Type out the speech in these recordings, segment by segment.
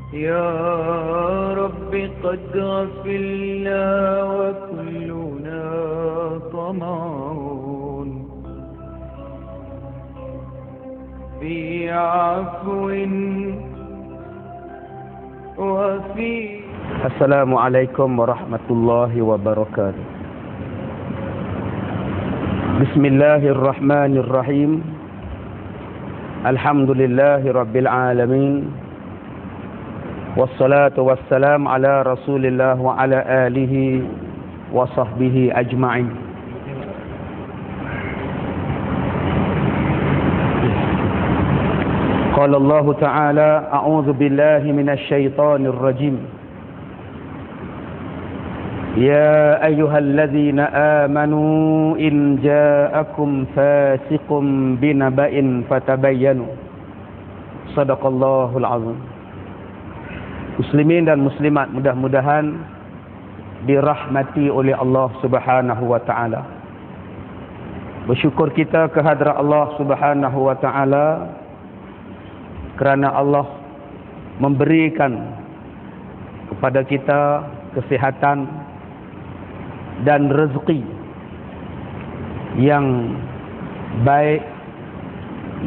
يا رب قد غفلنا وكلنا طمعون في عفو وفي. Assalamualaikum warahmatullahi wabarakatuh. Bismillahirrahmanirrahim. Alhamdulillahi rabbil alamin. Wassalatu wassalam ala rasulillah wa ala alihi wa sahbihi ajma'in. Qala Allah Ta'ala, a'udzu billahi minasy syaithanir rajim. Ya ayyuhalladzina amanu in ja'akum fasiqun binaba'in fatabayyanu. Shadaqallahul azim. Muslimin dan muslimat, mudah-mudahan dirahmati oleh Allah Subhanahu wa taala. Bersyukur kita kehadrat Allah Subhanahu wa taala kerana Allah memberikan kepada kita kesihatan dan rezeki yang baik,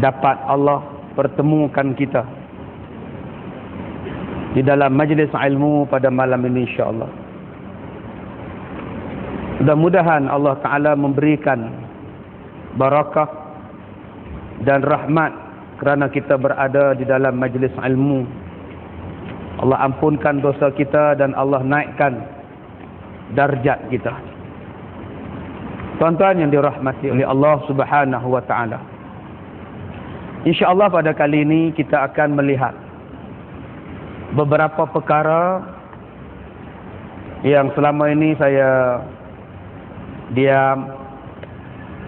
dapat Allah pertemukan kita di dalam majlis ilmu pada malam ini, insya-Allah. Mudah-mudahan Allah Ta'ala memberikan barakah dan rahmat kerana kita berada di dalam majlis ilmu. Allah ampunkan dosa kita dan Allah naikkan darjat kita. Tuan-tuan yang dirahmati oleh Allah Subhanahu wa taala. Insya-Allah pada kali ini kita akan melihat beberapa perkara yang selama ini saya diam,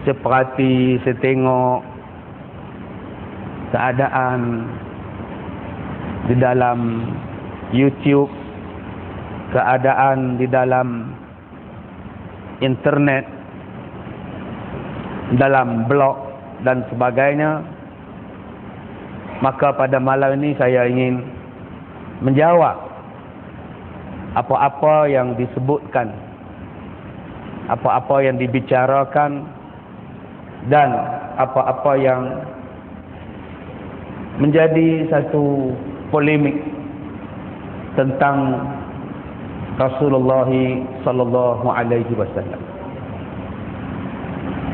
saya perhati, saya tengok keadaan di dalam YouTube, keadaan di dalam internet, dalam blog dan sebagainya. Maka pada malam ini saya ingin menjawab apa-apa yang disebutkan, apa-apa yang dibicarakan, dan apa-apa yang menjadi satu polemik tentang Rasulullah sallallahu alaihi wasallam.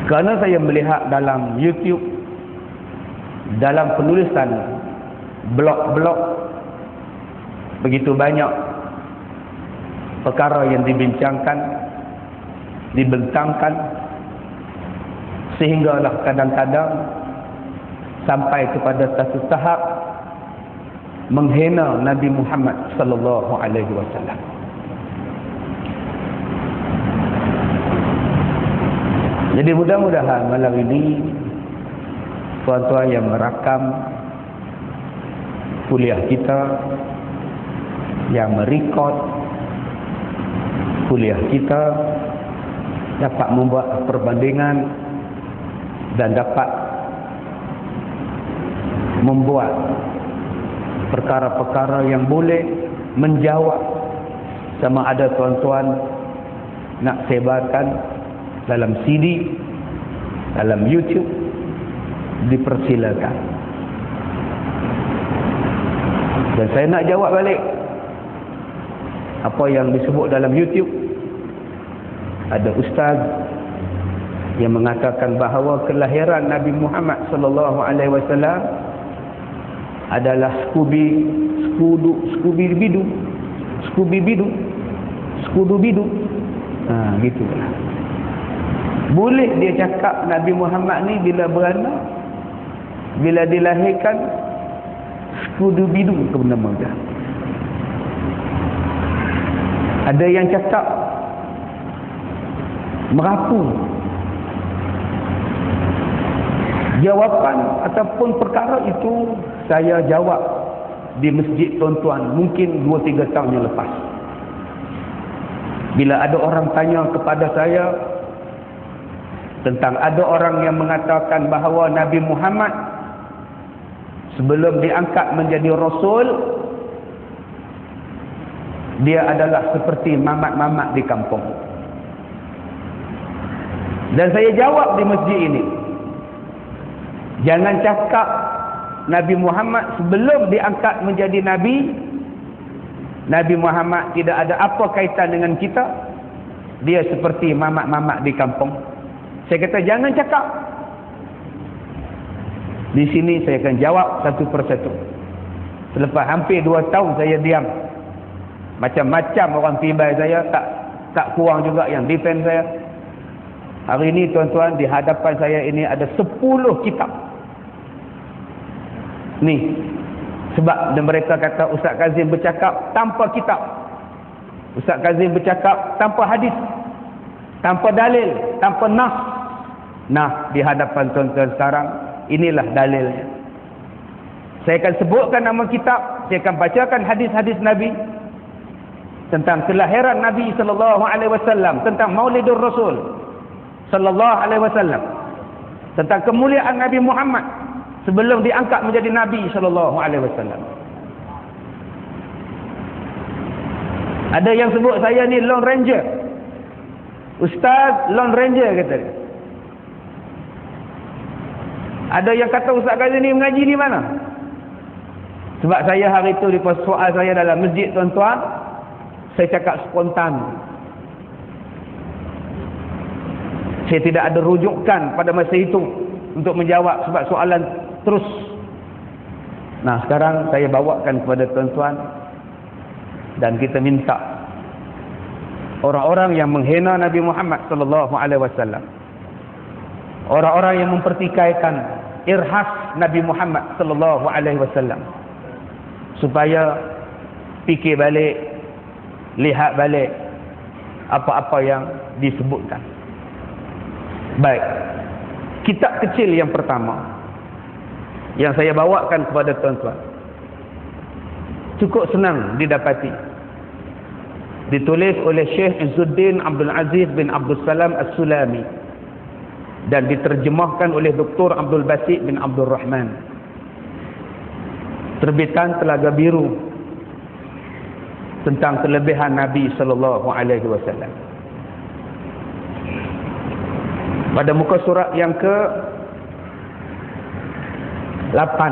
Kerana saya melihat dalam YouTube, dalam penulisan blog-blog, begitu banyak perkara yang dibincangkan, dibentangkan, sehinggalah kadang-kadang sampai kepada satu tahap menghina Nabi Muhammad sallallahu alaihi wasallam. Jadi mudah-mudahan malam ini tuan-tuan yang merakam kuliah kita, yang merekod kuliah kita, dapat membuat perbandingan dan dapat membuat perkara-perkara yang boleh menjawab sama ada tuan-tuan nak sebarkan dalam CD, dalam YouTube, dipersilakan. Dan saya nak jawab balik apa yang disebut dalam YouTube. Ada ustaz yang mengatakan bahawa kelahiran Nabi Muhammad sallallahu alaihi wasallam adalah skudu bidu. Gitulah. Boleh dia cakap Nabi Muhammad ni bila beranak, bila dilahirkan, skudu bidu ke benda-benda. Ada yang cakap merapu. Jawapan ataupun perkara itu saya jawab di masjid tuan-tuan mungkin 2-3 tahun yang lepas. Bila ada orang tanya kepada saya tentang ada orang yang mengatakan bahawa Nabi Muhammad sebelum diangkat menjadi Rasul dia adalah seperti mamat-mamat di kampung. Dan saya jawab di masjid ini, jangan cakap Nabi Muhammad sebelum diangkat menjadi Nabi, Nabi Muhammad tidak ada apa kaitan dengan kita, dia seperti mamat-mamat di kampung. Saya kata jangan cakap. Di sini saya akan jawab satu persatu. Selepas hampir 2 tahun saya diam, macam-macam orang tibai saya, tak kurang juga yang defend saya. Hari ini tuan-tuan, di hadapan saya ini ada 10 kitab. Ni, sebab mereka kata Ustaz Kazim bercakap tanpa kitab. Ustaz Kazim bercakap tanpa hadis, tanpa dalil, tanpa nas. Nah, di hadapan tuan-tuan sekarang, inilah dalilnya. Saya akan sebutkan nama kitab, saya akan bacakan hadis-hadis Nabi tentang kelahiran Nabi sallallahu alaihi wasallam, tentang Maulidur Rasul sallallahu alaihi wasallam, tentang kemuliaan Nabi Muhammad sebelum diangkat menjadi Nabi sallallahu alaihi wasallam. Ada yang sebut saya ni Lone Ranger. Ustaz Lone Ranger kata dia. Ada yang kata Ustaz Kazim ni mengaji di mana? Sebab saya hari itu di soal saya dalam masjid tuan-tuan, saya cakap spontan. Saya tidak ada rujukan pada masa itu untuk menjawab sebab soalan terus. Nah, sekarang saya bawakan kepada tuan-tuan dan kita minta orang-orang yang menghina Nabi Muhammad sallallahu alaihi wasallam, orang-orang yang mempertikaikan irhas Nabi Muhammad sallallahu alaihi wasallam, supaya fikir balik, lihat balik apa-apa yang disebutkan. Baik, kitab kecil yang pertama yang saya bawakan kepada tuan-tuan cukup senang didapati, ditulis oleh Syekh Izzuddin Abdul Aziz bin Abdul Salam As-Sulami dan diterjemahkan oleh Dr. Abdul Basit bin Abdul Rahman, terbitan Telaga Biru, tentang kelebihan Nabi sallallahu alaihi wasallam. Pada muka surat yang ke-8,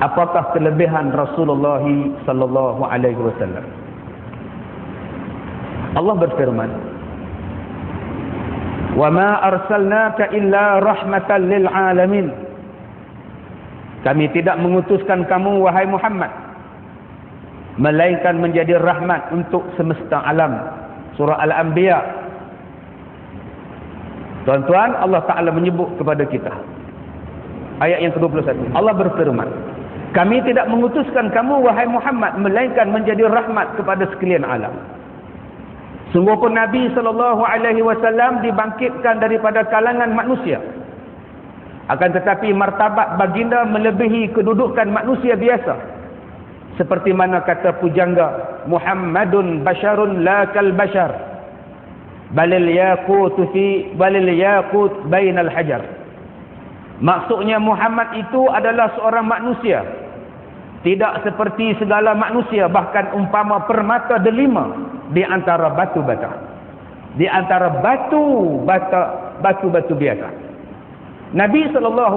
apakah kelebihan Rasulullah sallallahu alaihi wasallam? Allah berfirman, "Wa ma arsalnaka illa rahmatan lil alamin." Kami tidak mengutuskan kamu wahai Muhammad melainkan menjadi rahmat untuk semesta alam. Surah Al-Anbiya. Tuan-tuan, Allah Ta'ala menyebut kepada kita, ayat yang ke-21, Allah berfirman, kami tidak mengutuskan kamu wahai Muhammad melainkan menjadi rahmat kepada sekalian alam. Sungguh pun Nabi SAW dibangkitkan daripada kalangan manusia, akan tetapi martabat baginda melebihi kedudukan manusia biasa, seperti mana kata pujangga, Muhammadun basyarun la kal bashar balil yaqut bainal hajar. Maksudnya Muhammad itu adalah seorang manusia, tidak seperti segala manusia, bahkan umpama permata delima di antara batu bata, di antara batu-batu biasa. Nabi SAW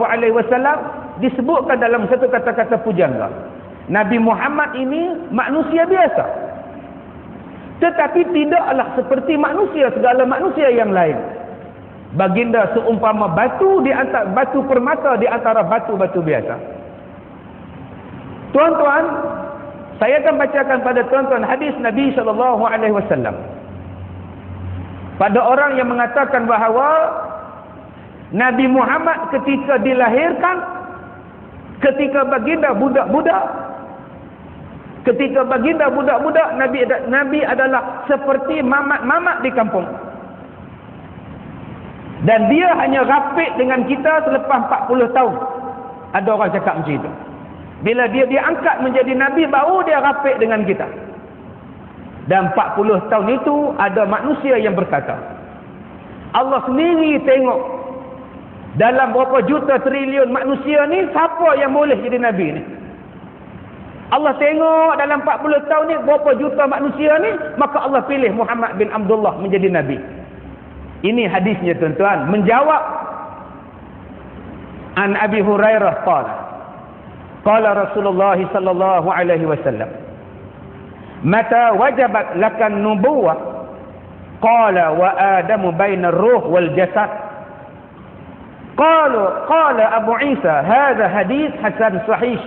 disebutkan dalam satu kata-kata pujangga, Nabi Muhammad ini manusia biasa, tetapi tidaklah seperti manusia, segala manusia yang lain. Baginda seumpama batu di antara batu permata di antara batu-batu biasa. Tuan-tuan, saya akan bacakan pada tuan-tuan hadis Nabi SAW. Pada orang yang mengatakan bahawa Nabi Muhammad ketika dilahirkan, ketika baginda budak-budak, Nabi adalah seperti mamat-mamat di kampung. Dan dia hanya rapid dengan kita selepas 40 tahun. Ada orang cakap macam itu. Bila dia diangkat menjadi Nabi, baru dia rapid dengan kita. Dan 40 tahun itu ada manusia yang berkata, Allah sendiri tengok dalam berapa juta triliun manusia ni, siapa yang boleh jadi Nabi ni? Allah tengok dalam 40 tahun ni berapa juta manusia ni, maka Allah pilih Muhammad bin Abdullah menjadi Nabi. Ini hadisnya tuan-tuan. Menjawab an Abi Hurairah qala Rasulullah sallallahu alaihi wasallam, mata wajabat lakan nubuwah? Qala wa adamu bainar ruh wal jasad. Qala Abu Isa hadha hadis hasan sahih.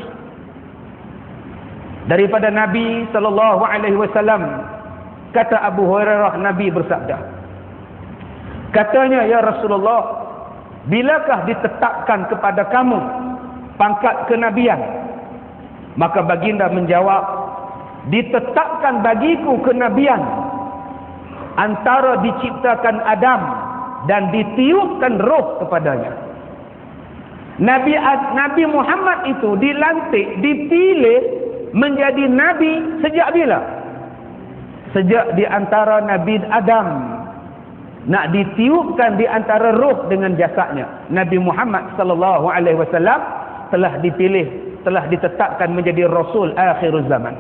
Daripada Nabi sallallahu alaihi wasallam, kata Abu Hurairah, Nabi bersabda, katanya, ya Rasulullah, bilakah ditetapkan kepada kamu pangkat kenabian? Maka baginda menjawab, ditetapkan bagiku kenabian antara diciptakan Adam dan ditiupkan roh kepadanya. Nabi Muhammad itu dilantik, dipilih menjadi Nabi sejak bila? Sejak di antara Nabi Adam. Nak ditiupkan di antara roh dengan jasadnya. Nabi Muhammad sallallahu alaihi wasallam telah dipilih, telah ditetapkan menjadi Rasul akhir zaman.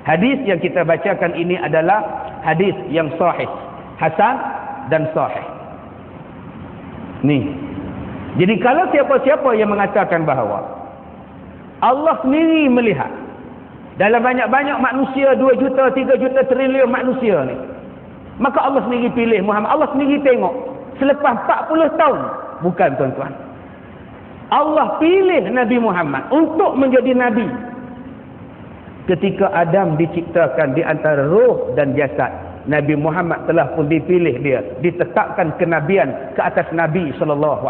Hadis yang kita bacakan ini adalah hadis yang sahih, hasan dan sahih. Ni. Jadi kalau siapa-siapa yang mengatakan bahawa Allah sendiri melihat dalam banyak-banyak manusia, 2 juta, 3 juta triliun manusia ni, maka Allah sendiri pilih Muhammad. Allah sendiri tengok selepas 40 tahun. Bukan tuan-tuan. Allah pilih Nabi Muhammad untuk menjadi Nabi ketika Adam diciptakan di antara roh dan jasad. Nabi Muhammad telah pun dipilih dia, ditetapkan kenabian ke atas Nabi SAW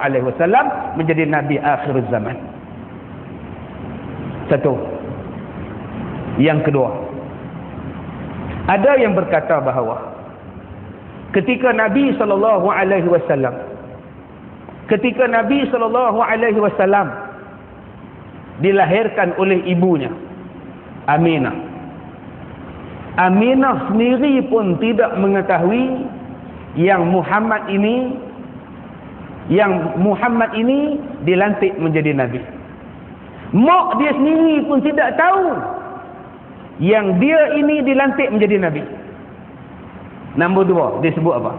menjadi Nabi akhir zaman. Satu. Yang kedua, ada yang berkata bahawa ketika Nabi SAW dilahirkan oleh ibunya Aminah. Aminah sendiri pun tidak mengetahui yang Muhammad ini dilantik menjadi Nabi. Mak dia sendiri pun tidak tahu yang dia ini dilantik menjadi Nabi. Nombor 2, dia sebut apa?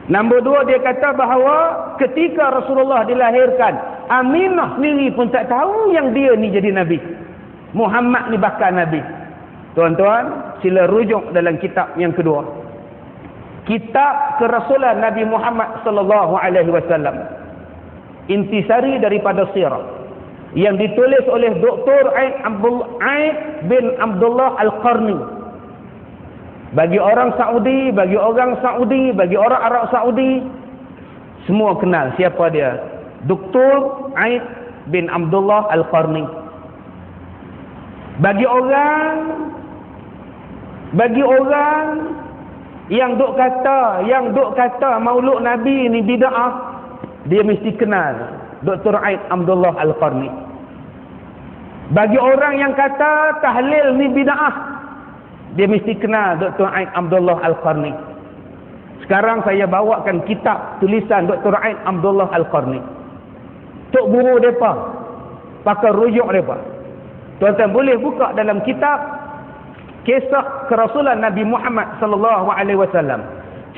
Nombor 2, dia kata bahawa ketika Rasulullah dilahirkan, Aminah sendiri pun tak tahu yang dia ni jadi Nabi. Muhammad ni bakal Nabi. Tuan-tuan, sila rujuk dalam kitab yang kedua. Kitab kerasulan Nabi Muhammad sallallahu alaihi wasallam. Intisari daripada sirah yang ditulis oleh Dr. Aid bin Abdullah Al-Qarni. Bagi orang Saudi, bagi orang Arab Saudi, semua kenal siapa dia. Dr. Aid bin Abdullah Al-Qarni. Bagi orang yang duk kata maulud Nabi ni bid'ah, dia mesti kenal Dr. Aid Abdullah Al-Qarni. Bagi orang yang kata tahlil ni bid'ah, dia mesti kenal Dr. Aid Abdullah Al-Qarni. Sekarang saya bawakan kitab tulisan Dr. Aid Abdullah Al-Qarni. Tok guru mereka pakai rujuk mereka. Tuan-tuan boleh buka dalam kitab Kisah Kerasulan Nabi Muhammad sallallahu alaihi wasallam,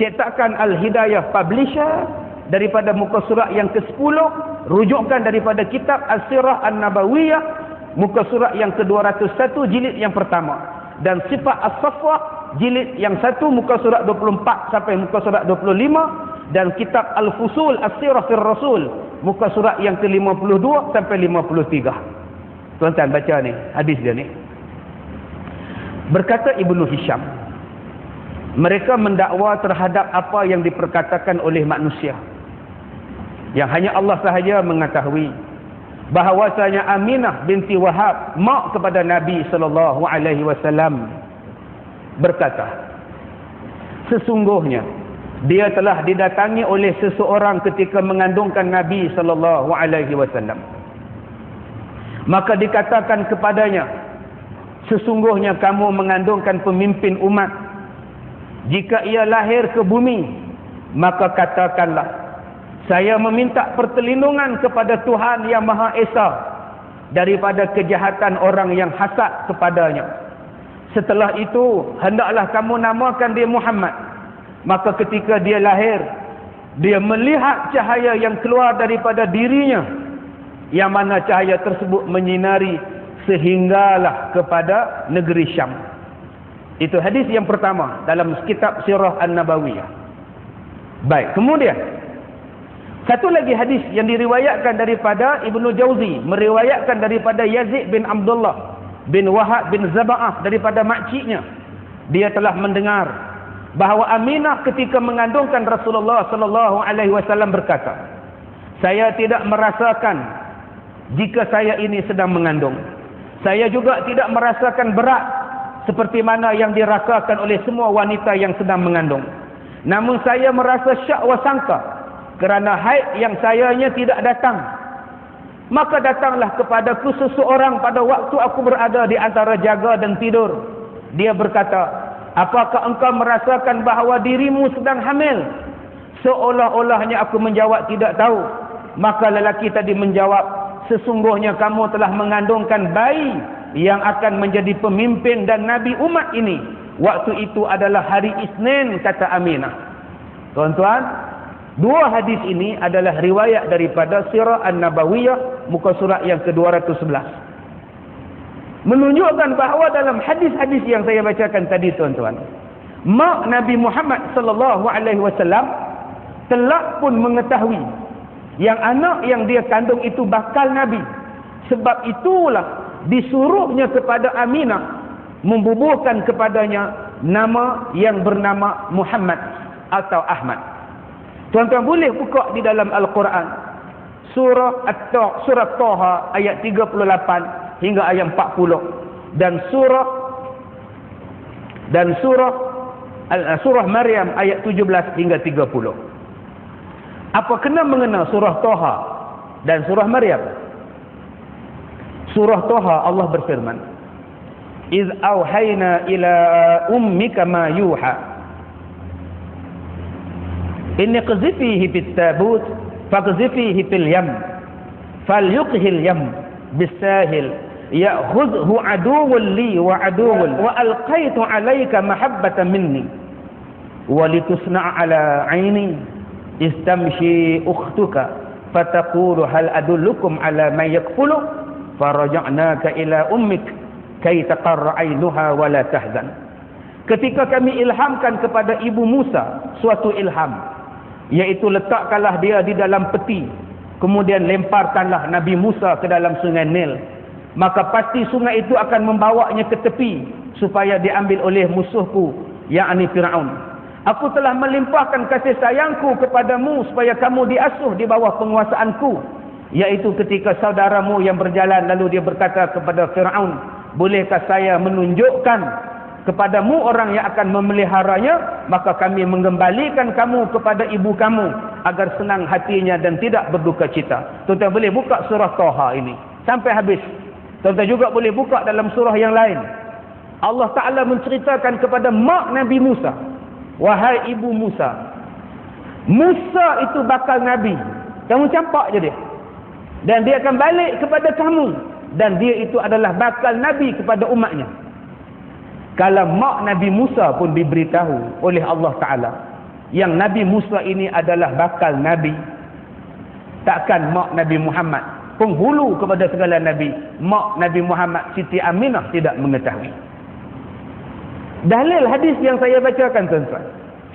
cetakan Al-Hidayah Publisher, daripada muka surat yang ke-10, rujukan daripada kitab As-Sirah An-Nabawiyah, muka surat yang ke-201, jilid yang pertama, dan Sifat As-Safwah, jilid yang 1, muka surat 24 sampai muka surat 25, dan kitab Al-Fusul As-Sirah Fir Rasul, muka surat yang ke-52 sampai 53. Tuan-tuan baca ni, hadis dia ni. Berkata Ibnu Hisham, mereka mendakwa terhadap apa yang diperkatakan oleh manusia, yang hanya Allah sahaja mengetahui, bahawasanya Aminah binti Wahab, mak kepada Nabi sallallahu alaihi wasallam, berkata, sesungguhnya dia telah didatangi oleh seseorang ketika mengandungkan Nabi sallallahu alaihi wasallam. Maka dikatakan kepadanya, sesungguhnya kamu mengandungkan pemimpin umat. Jika ia lahir ke bumi, maka katakanlah, saya meminta pertelindungan kepada Tuhan yang Maha Esa daripada kejahatan orang yang hasad kepadanya. Setelah itu, hendaklah kamu namakan dia Muhammad. Maka ketika dia lahir, dia melihat cahaya yang keluar daripada dirinya, yang mana cahaya tersebut menyinari sehinggalah kepada negeri Syam. Itu hadis yang pertama dalam kitab Sirah An-Nabawiyah. Baik, kemudian satu lagi hadis yang diriwayatkan daripada Ibnu Jauzi, meriwayatkan daripada Yazid bin Abdullah bin Wahab bin Zaba'ah daripada makciknya. Dia telah mendengar bahawa Aminah ketika mengandungkan Rasulullah sallallahu alaihi wasallam berkata, "Saya tidak merasakan jika saya ini sedang mengandung. Saya juga tidak merasakan berat seperti mana yang dirasakan oleh semua wanita yang sedang mengandung. Namun saya merasa syak wa sangka kerana haid yang sayanya tidak datang. Maka datanglah kepadaku seseorang pada waktu aku berada di antara jaga dan tidur. Dia berkata, 'Apakah engkau merasakan bahawa dirimu sedang hamil?' Seolah-olahnya aku menjawab, 'Tidak tahu.' Maka lelaki tadi menjawab, 'Sesungguhnya kamu telah mengandungkan bayi yang akan menjadi pemimpin dan nabi umat ini. Waktu itu adalah hari Isnin,' kata Aminah." Tuan-tuan, dua hadis ini adalah riwayat daripada Sirah An-Nabawiyah muka surat yang ke-211. Menunjukkan bahawa dalam hadis-hadis yang saya bacakan tadi, tuan-tuan, mak Nabi Muhammad sallallahu alaihi wasallam telah pun mengetahui yang anak yang dia kandung itu bakal nabi. Sebab itulah disuruhnya kepada Aminah membubuhkan kepadanya nama yang bernama Muhammad atau Ahmad. Tuan-tuan boleh buka di dalam Al-Quran surah Taha ayat 38 hingga ayat 40 dan surah Maryam ayat 17 hingga 30. Apa kena mengena surah Taha dan surah Maryam? Surah Taha Allah berfirman, "Iz auhayna ila ummika ma yuha. Inni qzifihi fit tabut faqzifihi fil yam falyuqhil yam bisahil ya'khudhu aduwwun li wa aduwwun wa alqaitu alayka mahabbatan minni wa litusna'a ala 'aini istamshi ukhtuka fataqulu hal adullukum ala man yakfulu faraja'naka ila ummik kay taqarra 'ainuha wa la tahzan." Ketika kami ilhamkan kepada ibu Musa suatu ilham, iaitu letakkanlah dia di dalam peti, kemudian lemparkanlah Nabi Musa ke dalam sungai Nil, maka pasti sungai itu akan membawanya ke tepi supaya diambil oleh musuhku, yakni Firaun. Aku telah melimpahkan kasih sayangku kepadamu supaya kamu diasuh di bawah penguasaanku, iaitu ketika saudaramu yang berjalan lalu dia berkata kepada Firaun, "Bolehkah saya menunjukkan kepadamu orang yang akan memeliharanya, maka kami mengembalikan kamu kepada ibu kamu agar senang hatinya dan tidak berduka cita." Tuan-tuan boleh buka surah Taha ini sampai habis. Tuan-tuan juga boleh buka dalam surah yang lain. Allah Ta'ala menceritakan kepada mak Nabi Musa, "Wahai ibu Musa, Musa itu bakal Nabi. Kamu campak je dia. Dan dia akan balik kepada kamu. Dan dia itu adalah bakal Nabi kepada umatnya." Kalau mak Nabi Musa pun diberitahu oleh Allah Ta'ala yang Nabi Musa ini adalah bakal Nabi, takkan mak Nabi Muhammad, penghulu kepada segala Nabi, mak Nabi Muhammad Siti Aminah tidak mengetahui? Dalil hadis yang saya bacakan, tuan-tuan,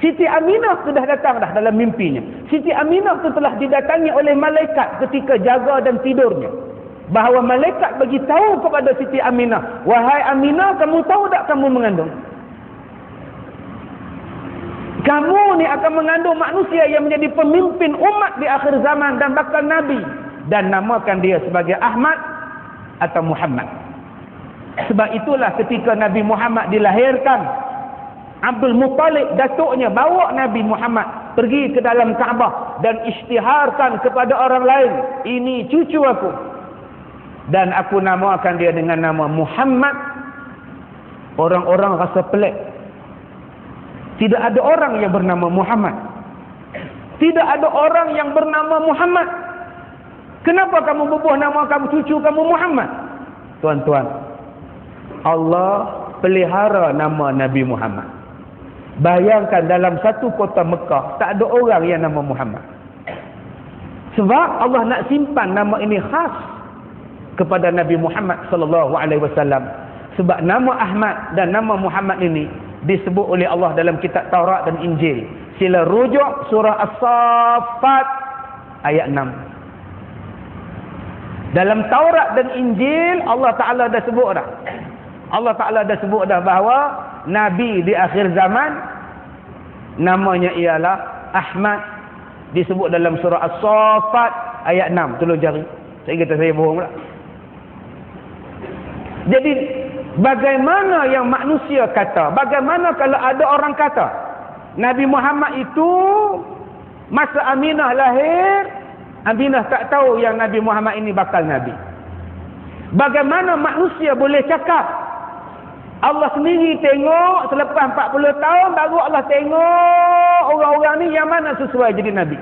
Siti Aminah sudah datang dah dalam mimpinya. Siti Aminah itu telah didatangi oleh malaikat ketika jaga dan tidurnya. Bahawa malaikat bagi tahu kepada Siti Aminah, "Wahai Aminah, kamu tahu tak kamu mengandung? Kamu ni akan mengandung manusia yang menjadi pemimpin umat di akhir zaman dan bakal Nabi. Dan namakan dia sebagai Ahmad atau Muhammad." Sebab itulah ketika Nabi Muhammad dilahirkan, Abdul Muttalib, datuknya, bawa Nabi Muhammad pergi ke dalam Kaabah dan isytiharkan kepada orang lain, "Ini cucu aku. Dan aku namakan dia dengan nama Muhammad." Orang-orang rasa pelik. Tidak ada orang yang bernama Muhammad. Tidak ada orang yang bernama Muhammad. Kenapa kamu bubuh nama kamu cucu kamu Muhammad? Tuan-tuan, Allah pelihara nama Nabi Muhammad. Bayangkan dalam satu kota Mekah tak ada orang yang nama Muhammad. Sebab Allah nak simpan nama ini khas kepada Nabi Muhammad sallallahu alaihi wasallam. Sebab nama Ahmad dan nama Muhammad ini disebut oleh Allah dalam kitab Taurat dan Injil. Sila rujuk surah As-Saffat ayat 6. Dalam Taurat dan Injil Allah Ta'ala dah sebut dah. Allah Ta'ala dah sebut dah bahawa Nabi di akhir zaman namanya ialah Ahmad. Disebut dalam surah As-Saffat ayat 6. Tolong cari. Saya kata saya bohong pula. Jadi bagaimana yang manusia kata? Bagaimana kalau ada orang kata Nabi Muhammad itu masa Aminah lahir, Aminah tak tahu yang Nabi Muhammad ini bakal Nabi. Bagaimana manusia boleh cakap? Allah sendiri tengok selepas 40 tahun baru Allah tengok orang-orang ni yang mana sesuai jadi Nabi.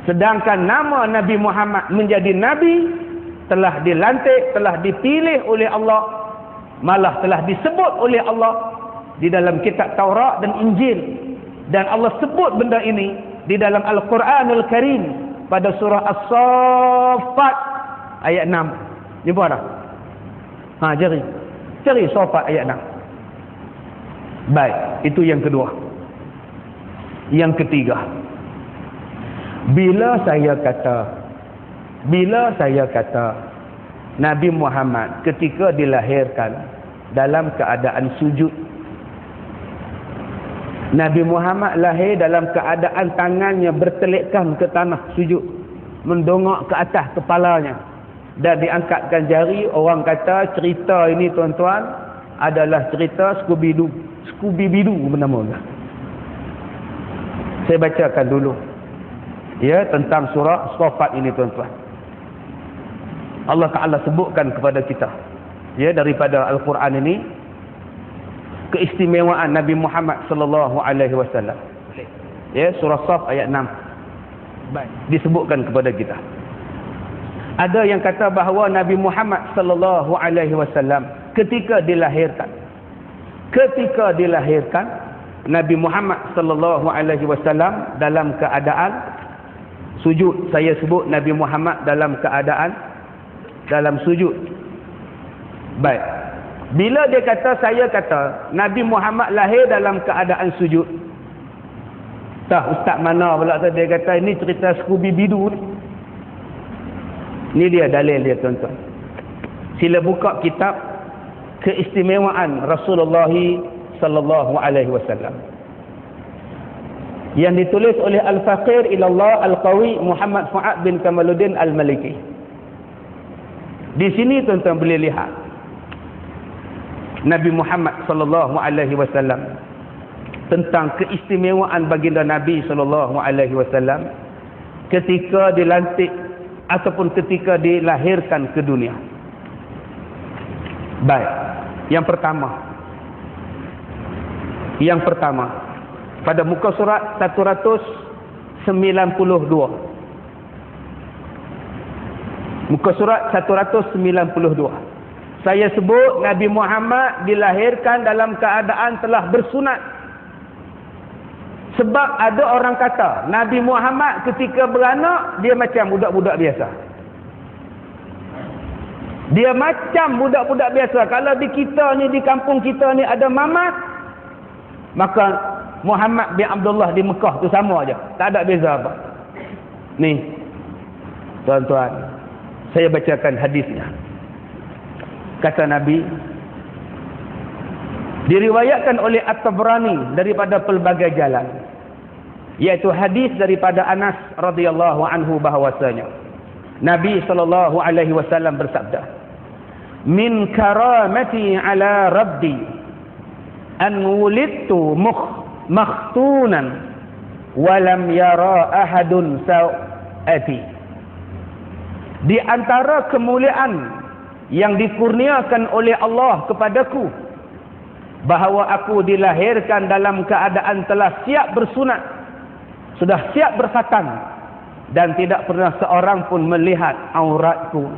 Sedangkan nama Nabi Muhammad menjadi Nabi telah dilantik, telah dipilih oleh Allah, malah telah disebut oleh Allah di dalam kitab Taurat dan Injil. Dan Allah sebut benda ini di dalam Al-Quranul Karim pada surah As-Saffat ayat 6. Jumpa dah? Cari Saffat ayat 6. Baik, itu yang kedua. Yang ketiga, bila saya kata Nabi Muhammad ketika dilahirkan dalam keadaan sujud, Nabi Muhammad lahir dalam keadaan tangannya bertelikkan ke tanah sujud, mendongak ke atas kepalanya dan diangkatkan jari. Orang kata cerita ini tuan-tuan adalah cerita Scooby-Doo bernama. Saya bacakan dulu ya tentang surah Saffat ini tuan-tuan. Allah Ta'ala sebutkan kepada kita ya daripada Al-Quran ini keistimewaan Nabi Muhammad sallallahu alaihi wasallam. Ya, surah Saff ayat 6. Baik, disebutkan kepada kita. Ada yang kata bahawa Nabi Muhammad sallallahu alaihi wasallam ketika dilahirkan Nabi Muhammad sallallahu alaihi wasallam dalam keadaan sujud. Saya sebut Nabi Muhammad dalam keadaan dalam sujud. Baik. Bila dia kata, saya kata Nabi Muhammad lahir dalam keadaan sujud. Ustaz mana pula tu dia kata ini cerita Scooby-Doo. Ni dia dalil dia tuan-tuan. Sila buka kitab keistimewaan Rasulullah sallallahu alaihi wasallam yang ditulis oleh Al-Faqir ilallah Al-Qawi Muhammad Fuad bin Kamaluddin Al-Maliki. Di sini tuan-tuan boleh lihat Nabi Muhammad sallallahu alaihi wasallam tentang keistimewaan baginda Nabi sallallahu alaihi wasallam ketika dilantik ataupun ketika dilahirkan ke dunia. Baik. Yang pertama pada muka surat 192. Muka surat 192. Saya sebut Nabi Muhammad dilahirkan dalam keadaan telah bersunat. Sebab ada orang kata Nabi Muhammad ketika beranak dia macam budak-budak biasa. Dia macam budak-budak biasa. Kalau di kita ni, di kampung kita ni ada mamat, maka Muhammad bin Abdullah di Mekah tu sama aja. Tak ada beza apa. Ni tuan-tuan, saya bacakan hadisnya. Kata Nabi, diriwayatkan oleh At-Tabrani daripada pelbagai jalan, iaitu hadis daripada Anas radhiyallahu anhu bahwasanya Nabi sallallahu alaihi wasallam bersabda, min karamati ala rabbi an wulidtu makhtunan wa lam yara ahadun sa'ati. Di antara kemuliaan yang dikurniakan oleh Allah kepadaku, bahawa aku dilahirkan dalam keadaan telah siap bersunat, sudah siap berkhatan, dan tidak pernah seorang pun melihat auratku.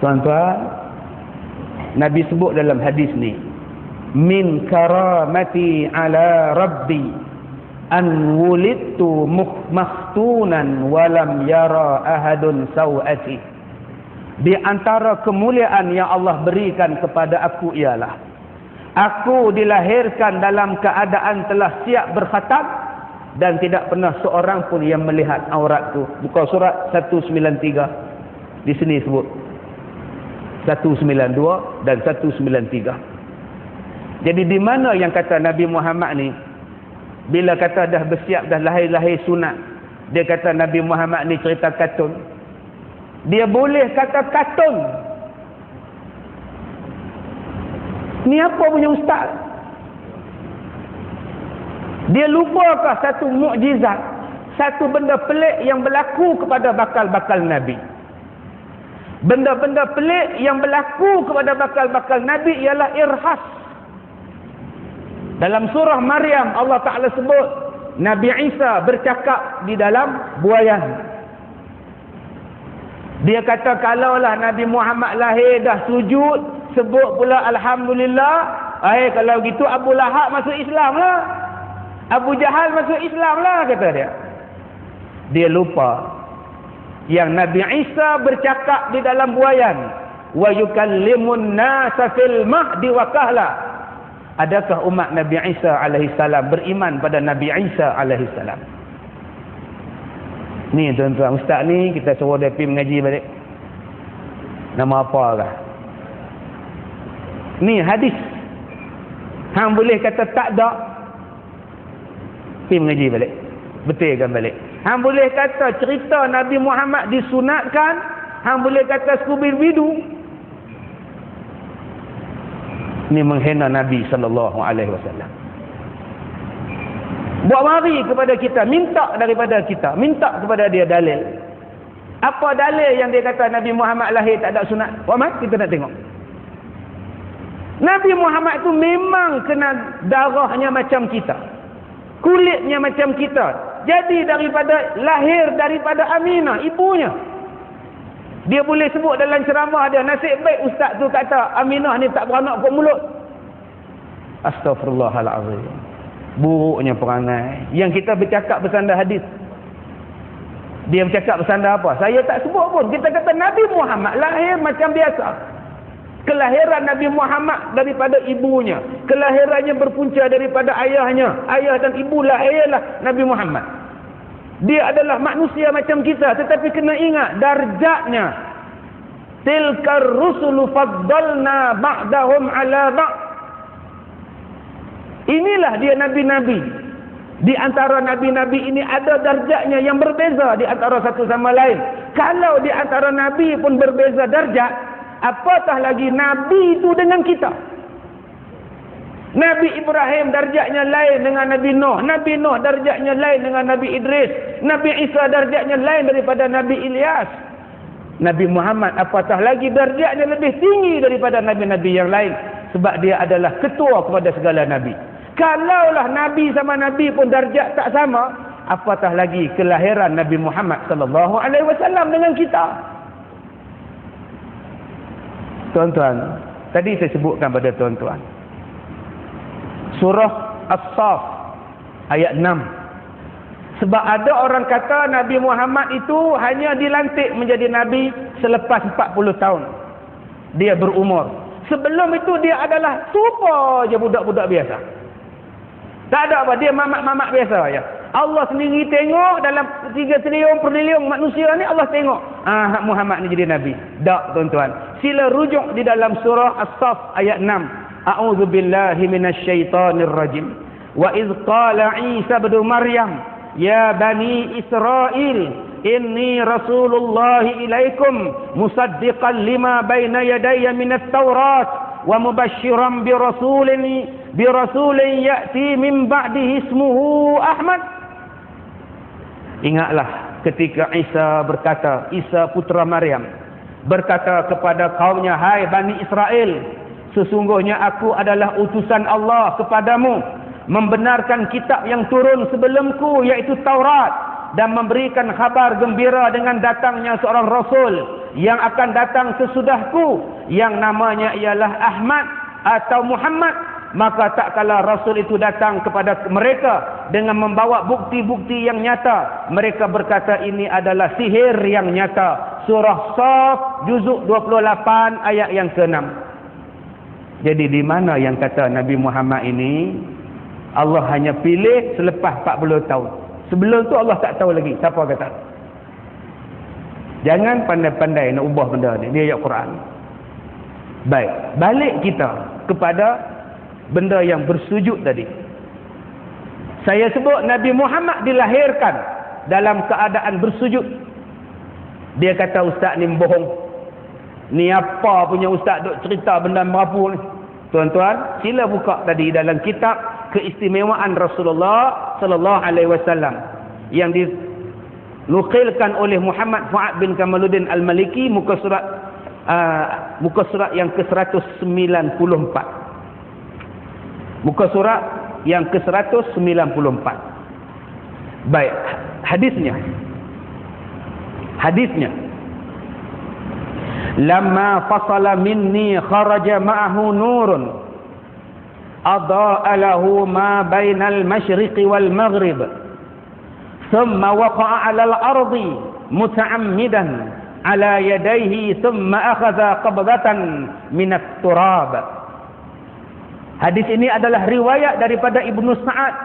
Tuan-tuan, Nabi sebut dalam hadis ni, min karamati ala rabbi an wulidtu makhtunan walam yara ahadun sawati. Di antara kemuliaan yang Allah berikan kepada aku ialah aku dilahirkan dalam keadaan telah siap berkhatam dan tidak pernah seorang pun yang melihat auratku. Buka surat 193. Di sini sebut 192 dan 193. Jadi di mana yang kata Nabi Muhammad ni bila kata dah bersiap, dah lahir-lahir sunat, dia kata Nabi Muhammad ni cerita kartun. Dia boleh kata kartun. Ni apa punya ustaz? Dia lupakah satu mukjizat, satu benda pelik yang berlaku kepada bakal-bakal Nabi? Benda-benda pelik yang berlaku kepada bakal-bakal Nabi ialah irhas. Dalam surah Maryam Allah Ta'ala sebut Nabi Isa bercakap di dalam buayan. Dia kata kalaulah Nabi Muhammad lahir dah sujud, sebut pula Alhamdulillah, kalau gitu Abu Lahab masuk Islam lah, Abu Jahal masuk Islam lah, kata dia. Dia lupa yang Nabi Isa bercakap di dalam buayan, wa yukallimun nasa fil mahdi wa kahla. Adakah umat Nabi Isa alaihissalam beriman pada Nabi Isa alaihissalam? Ni tuan-tuan, ustaz ni kita suruh dia pergi mengaji balik. Nama apa kah? Ni hadis. Hang boleh kata tak ada, pergi mengaji balik, betulkan balik. Hang boleh kata cerita Nabi Muhammad disunatkan, hang boleh kata skubil-bidu. Ini menghina Nabi SAW. Buat mari kepada kita, minta daripada kita, minta kepada dia dalil. Apa dalil yang dia kata Nabi Muhammad lahir tak ada sunat? Buat mari kita nak tengok. Nabi Muhammad tu memang kena darahnya macam kita, kulitnya macam kita. Jadi daripada lahir daripada Aminah, ibunya. Dia boleh sebut dalam ceramah dia, nasib baik ustaz tu kata Aminah ni tak beranak kok mulut. Astaghfirullahalazim. Buruknya perangai. Yang kita bercakap bersandar hadis, dia bercakap bersandar apa? Saya tak sebut pun. Kita kata Nabi Muhammad lahir macam biasa. Kelahiran Nabi Muhammad daripada ibunya, kelahirannya berpunca daripada ayahnya. Ayah dan ibu lahirlah Nabi Muhammad. Dia adalah manusia macam kita, tetapi kena ingat darjatnya. Tilkar rusulu faddalna ba'dahum ala ba'd. Inilah dia nabi-nabi. Di antara nabi-nabi ini ada darjatnya yang berbeza di antara satu sama lain. Kalau di antara nabi pun berbeza darjat, apatah lagi nabi itu dengan kita. Nabi Ibrahim darjatnya lain dengan Nabi Nuh. Nabi Nuh darjatnya lain dengan Nabi Idris. Nabi Isa darjatnya lain daripada Nabi Ilyas. Nabi Muhammad apatah lagi darjatnya lebih tinggi daripada nabi-nabi yang lain. Sebab dia adalah ketua kepada segala nabi. Kalaulah nabi sama nabi pun darjat tak sama, apatah lagi kelahiran Nabi Muhammad SAW dengan kita. Tuan-tuan, tadi saya sebutkan pada tuan-tuan, surah As-Saff ayat 6. Sebab ada orang kata Nabi Muhammad itu hanya dilantik menjadi Nabi selepas 40 tahun dia berumur. Sebelum itu dia adalah super je budak-budak biasa. Tak ada apa, dia mamak-mamak biasa je. Allah sendiri tengok dalam 3 triliun manusia ni, Allah tengok. Muhammad ni jadi Nabi. Tak, tuan-tuan. Sila rujuk di dalam surah As-Saff ayat 6. A'udzu billahi minasyaitonir rajim. Wa idz qala Isa ibn Maryam ya bani Israil inni rasulullah ilaikum musaddiqan lima baina yadayya minat taurat wa mubasysyiran bi rasulin ya'ti min ba'dihi ismuhu Ahmad. Ingatlah ketika Isa berkata, Isa putra Maryam berkata kepada kaumnya, hai Bani Israel, sesungguhnya aku adalah utusan Allah kepadamu, membenarkan kitab yang turun sebelumku, iaitu Taurat, dan memberikan khabar gembira dengan datangnya seorang Rasul yang akan datang sesudahku yang namanya ialah Ahmad atau Muhammad, maka tak kala Rasul itu datang kepada mereka dengan membawa bukti-bukti yang nyata, mereka berkata ini adalah sihir yang nyata. Surah Shaf juzuk 28 ayat yang ke-6. Jadi di mana yang kata Nabi Muhammad ini Allah hanya pilih selepas 40 tahun? Sebelum tu Allah tak tahu lagi siapa kata. Jangan pandai-pandai nak ubah benda ni. Dia ayat Quran. Baik, balik kita kepada benda yang bersujud tadi. Saya sebut Nabi Muhammad dilahirkan dalam keadaan bersujud. Dia kata ustaz ni bohong. Ni apa punya ustaz duk cerita benda merapu ni? Tuan-tuan, sila buka tadi dalam kitab keistimewaan Rasulullah sallallahu alaihi wasallam yang dinukilkan oleh Muhammad Fuad bin Kamaluddin Al-Maliki, muka surat yang ke-194. Muka surat yang ke-194. Baik, hadisnya. Lamma fasala minni kharaja ma'ahu nurun adaa'a lahu ma bainal masyriqi wal maghrib thumma waqa'a 'alal ardi muta'ammidan 'ala yadayhi thumma akhadha qabdatan minat turab. Hadis ini adalah riwayat daripada Ibnu Sa'ad,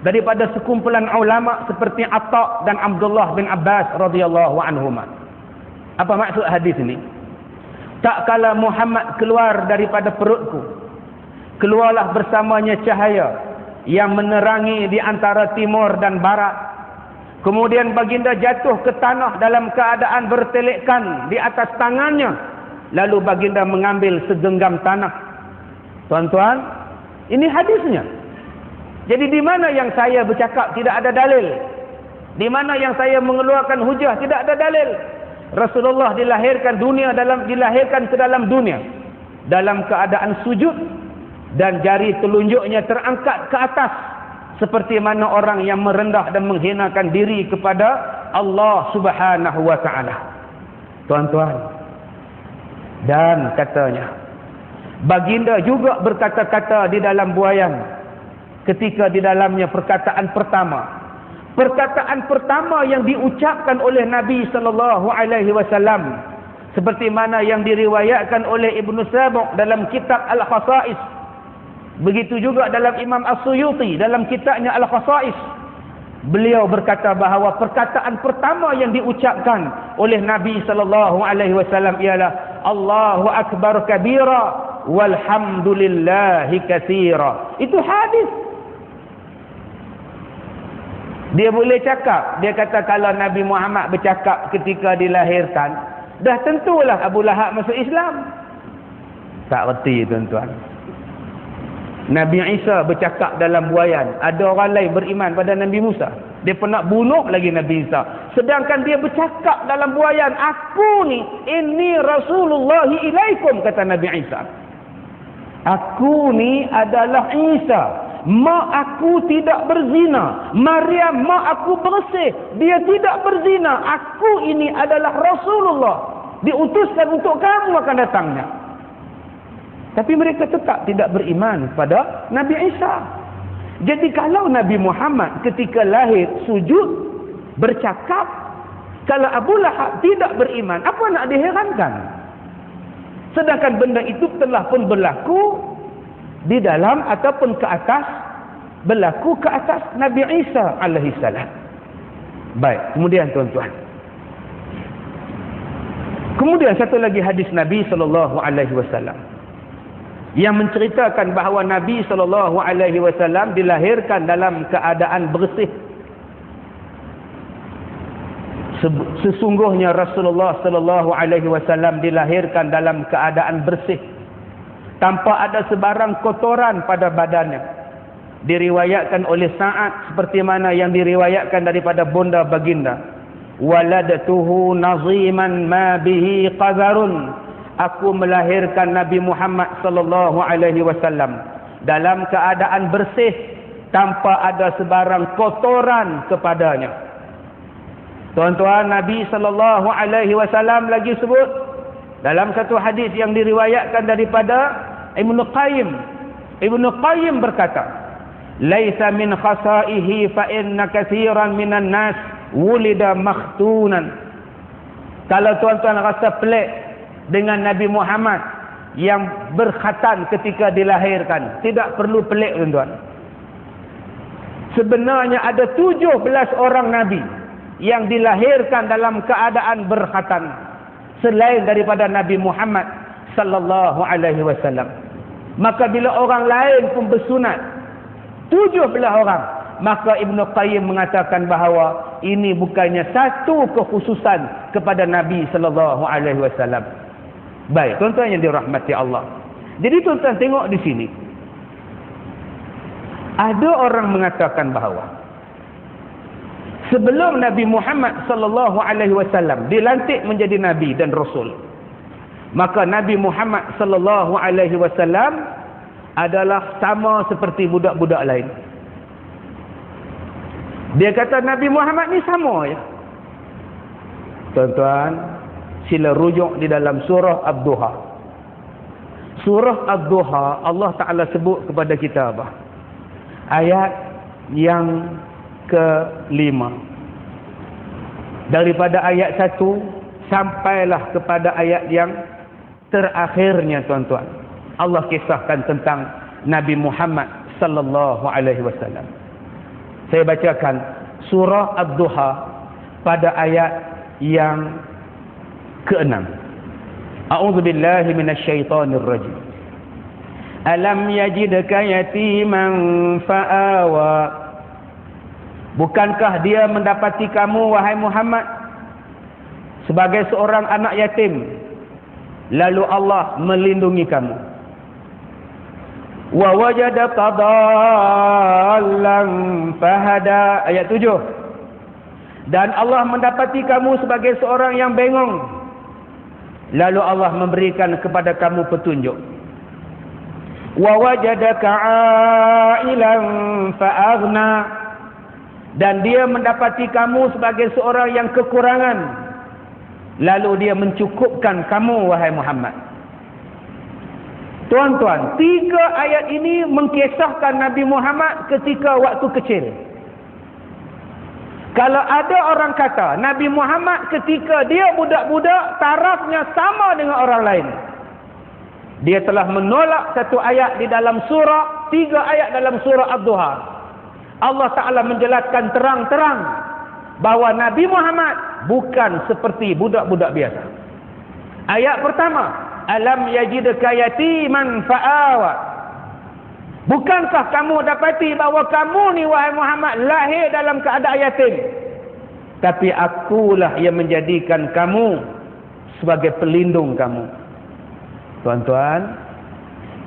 daripada sekumpulan ulama seperti Atta dan Abdullah bin Abbas radhiyallahu anhuma. Apa maksud hadis ini? Tak kala Muhammad keluar daripada perutku, keluarlah bersamanya cahaya yang menerangi di antara timur dan barat. Kemudian baginda jatuh ke tanah dalam keadaan bertelekkan di atas tangannya. Lalu baginda mengambil segenggam tanah. Tuan-tuan, ini hadisnya. Jadi di mana yang saya bercakap tidak ada dalil? Di mana yang saya mengeluarkan hujah tidak ada dalil? Rasulullah dilahirkan ke dalam dunia dalam keadaan sujud dan jari telunjuknya terangkat ke atas seperti mana orang yang merendah dan menghinakan diri kepada Allah Subhanahu wa taala. Tuan-tuan, dan katanya baginda juga berkata-kata di dalam buayan ketika di dalamnya perkataan pertama yang diucapkan oleh Nabi sallallahu alaihi wasallam seperti mana yang diriwayatkan oleh Ibnu Sabuq dalam kitab Al-Khasa'is. Begitu juga dalam Imam As-Suyuti dalam kitabnya Al-Khasa'is. Beliau berkata bahawa perkataan pertama yang diucapkan oleh Nabi sallallahu alaihi wasallam ialah Allahu akbar kabira walhamdulillahi katsira. Itu hadis. Dia boleh cakap. Dia kata kalau Nabi Muhammad bercakap ketika dilahirkan, dah tentulah Abu Lahab masuk Islam. Tak reti tuan-tuan. Nabi Isa bercakap dalam buayan. Ada orang lain beriman pada Nabi Musa. Dia pernah bunuh lagi Nabi Isa. Sedangkan dia bercakap dalam buayan, aku ni, inni Rasulullah ilaikum, kata Nabi Isa. Aku ni adalah Isa. Mak aku tidak berzina. Maryam, mak aku bersih. Dia tidak berzina. Aku ini adalah Rasulullah. Diutuskan untuk kamu akan datangnya. Tapi mereka tetap tidak beriman pada Nabi Isa. Jadi kalau Nabi Muhammad ketika lahir sujud, bercakap, kalau Abu Lahab tidak beriman, apa nak diherankan? Sedangkan benda itu telah pun berlaku di dalam ataupun ke atas, berlaku ke atas Nabi Isa alaihi salam. Baik, kemudian tuan-tuan. Kemudian satu lagi hadis Nabi sallallahu alaihi wasallam yang menceritakan bahawa Nabi sallallahu alaihi wasallam dilahirkan dalam keadaan bersih. Sesungguhnya Rasulullah sallallahu alaihi wasallam dilahirkan dalam keadaan bersih, tanpa ada sebarang kotoran pada badannya. Diriwayatkan oleh Sa'ad seperti mana yang diriwayatkan daripada bonda baginda. Waladatuhu naziman ma bihi qazarun. Aku melahirkan Nabi Muhammad sallallahu alaihi wasallam dalam keadaan bersih, tanpa ada sebarang kotoran kepadanya. Tuan-tuan, Nabi SAW lagi sebut dalam satu hadis yang diriwayatkan daripada Ibnu Qayyim. Ibnu Qayyim berkata, "Laisa min khasaihi fa inna katsiran minan nas wulida makhtunan." Kalau tuan-tuan rasa pelik dengan Nabi Muhammad yang berkhatan ketika dilahirkan, tidak perlu pelik tuan-tuan. Sebenarnya ada 17 orang Nabi yang dilahirkan dalam keadaan berkhatan selain daripada Nabi Muhammad sallallahu alaihi wasallam. Maka bila orang lain pun bersunat 17 orang, maka Ibnu Qayyim mengatakan bahawa ini bukannya satu kekhususan kepada Nabi sallallahu alaihi wasallam. Baik, tuan-tuan yang dirahmati Allah. Jadi tuan-tuan tengok di sini. Ada orang mengatakan bahawa sebelum Nabi Muhammad sallallahu alaihi wasallam dilantik menjadi nabi dan rasul, maka Nabi Muhammad sallallahu alaihi wasallam adalah sama seperti budak-budak lain. Dia kata Nabi Muhammad ni sama ya. Tuan-tuan, sila rujuk di dalam surah Ad-Duha. Surah Ad-Duha Allah Taala sebut kepada kita apa? Ayat yang ke-5. Daripada ayat 1 sampailah kepada ayat yang terakhirnya tuan-tuan. Allah kisahkan tentang Nabi Muhammad sallallahu alaihi wasallam. Saya bacakan surah Ad-Duha pada ayat yang ke-6. A'udzubillahi minasyaitonir rajim. Alam yajidka yatiman fa'awa. Bukankah dia mendapati kamu wahai Muhammad sebagai seorang anak yatim, lalu Allah melindungi kamu. Wa wajadaka dhallan fahada. Ayat 7. Dan Allah mendapati kamu sebagai seorang yang bengong, lalu Allah memberikan kepada kamu petunjuk. Wa wajadaka ailan fa'aghna. Dan dia mendapati kamu sebagai seorang yang kekurangan, lalu dia mencukupkan kamu wahai Muhammad. Tuan-tuan, 3 ayat ini mengkisahkan Nabi Muhammad ketika waktu kecil. Kalau ada orang kata Nabi Muhammad ketika dia budak-budak tarafnya sama dengan orang lain, dia telah menolak satu ayat di dalam surah, 3 ayat dalam surah Ad-Duha. Allah Ta'ala menjelaskan terang-terang bahawa Nabi Muhammad bukan seperti budak-budak biasa. Ayat pertama, alam yajidka yatiman fa'awa. Bukankah kamu dapati bahawa kamu ni wahai Muhammad lahir dalam keadaan yatim, tapi akulah yang menjadikan kamu sebagai pelindung kamu. Tuan-tuan,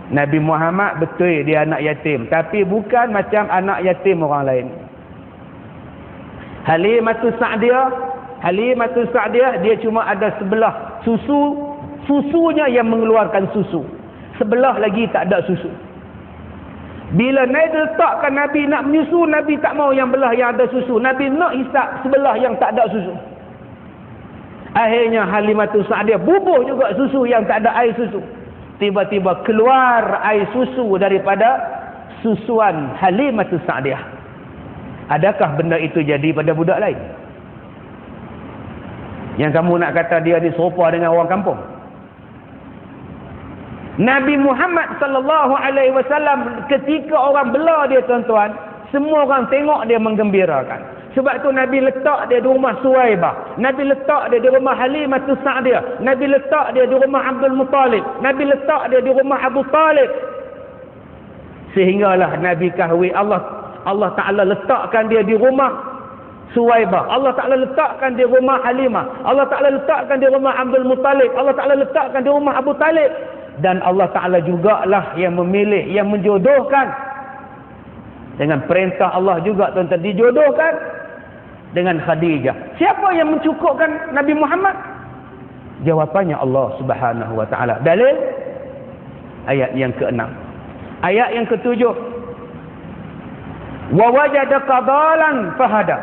Nabi Muhammad betul dia anak yatim, tapi bukan macam anak yatim orang lain. Halimatus Sa'diyah dia cuma ada sebelah susunya yang mengeluarkan susu. Sebelah lagi tak ada susu. Bila Nabi letakkan Nabi nak menyusu, Nabi tak mau yang belah yang ada susu. Nabi nak hisap sebelah yang tak ada susu. Akhirnya Halimatus Sa'diyah bubuh juga susu yang tak ada air susu. Tiba-tiba keluar air susu daripada susuan Halimatus Sa'diyah. Adakah benda itu jadi pada budak lain? Yang kamu nak kata dia diserupa dengan orang kampung? Nabi Muhammad sallallahu alaihi wasallam ketika orang bela dia tuan-tuan, semua orang tengok dia menggembirakan. Sebab tu Nabi letak dia di rumah Suwaibah, Nabi letak dia di rumah Halimatus Sa'diyah, Nabi letak dia di rumah Abdul Muttalib, Nabi letak dia di rumah Abu Talib. Sehinggalah Nabi kahwin, Allah Ta'ala letakkan dia di rumah Suwaibah, Allah Ta'ala letakkan di rumah Halimah, Allah Ta'ala letakkan di rumah Abdul Muttalib, Allah Ta'ala letakkan di rumah Abu Talib. Dan Allah Ta'ala jugalah yang memilih, yang menjodohkan. Dengan perintah Allah juga tuan-tuan, dijodohkan dengan Khadijah. Siapa yang mencukupkan Nabi Muhammad? Jawapannya Allah Subhanahu wa Ta'ala. Dalil ayat yang ke-6. Ayat yang ke-7. Wa wajadaka dhalan fahada.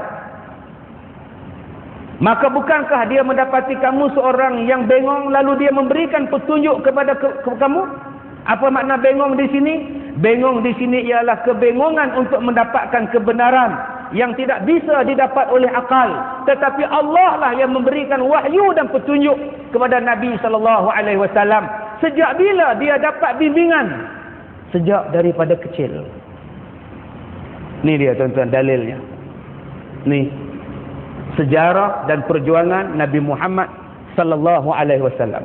Maka bukankah dia mendapati kamu seorang yang bengong lalu dia memberikan petunjuk kepada kamu? Apa makna bengong di sini? Bengong di sini ialah kebengongan untuk mendapatkan kebenaran yang tidak bisa didapat oleh akal, tetapi Allah lah yang memberikan wahyu dan petunjuk kepada Nabi sallallahu alaihi wasallam. Sejak bila dia dapat bimbingan? Sejak daripada kecil. Ni dia tuan-tuan dalilnya. Ni sejarah dan perjuangan Nabi Muhammad sallallahu alaihi wasallam.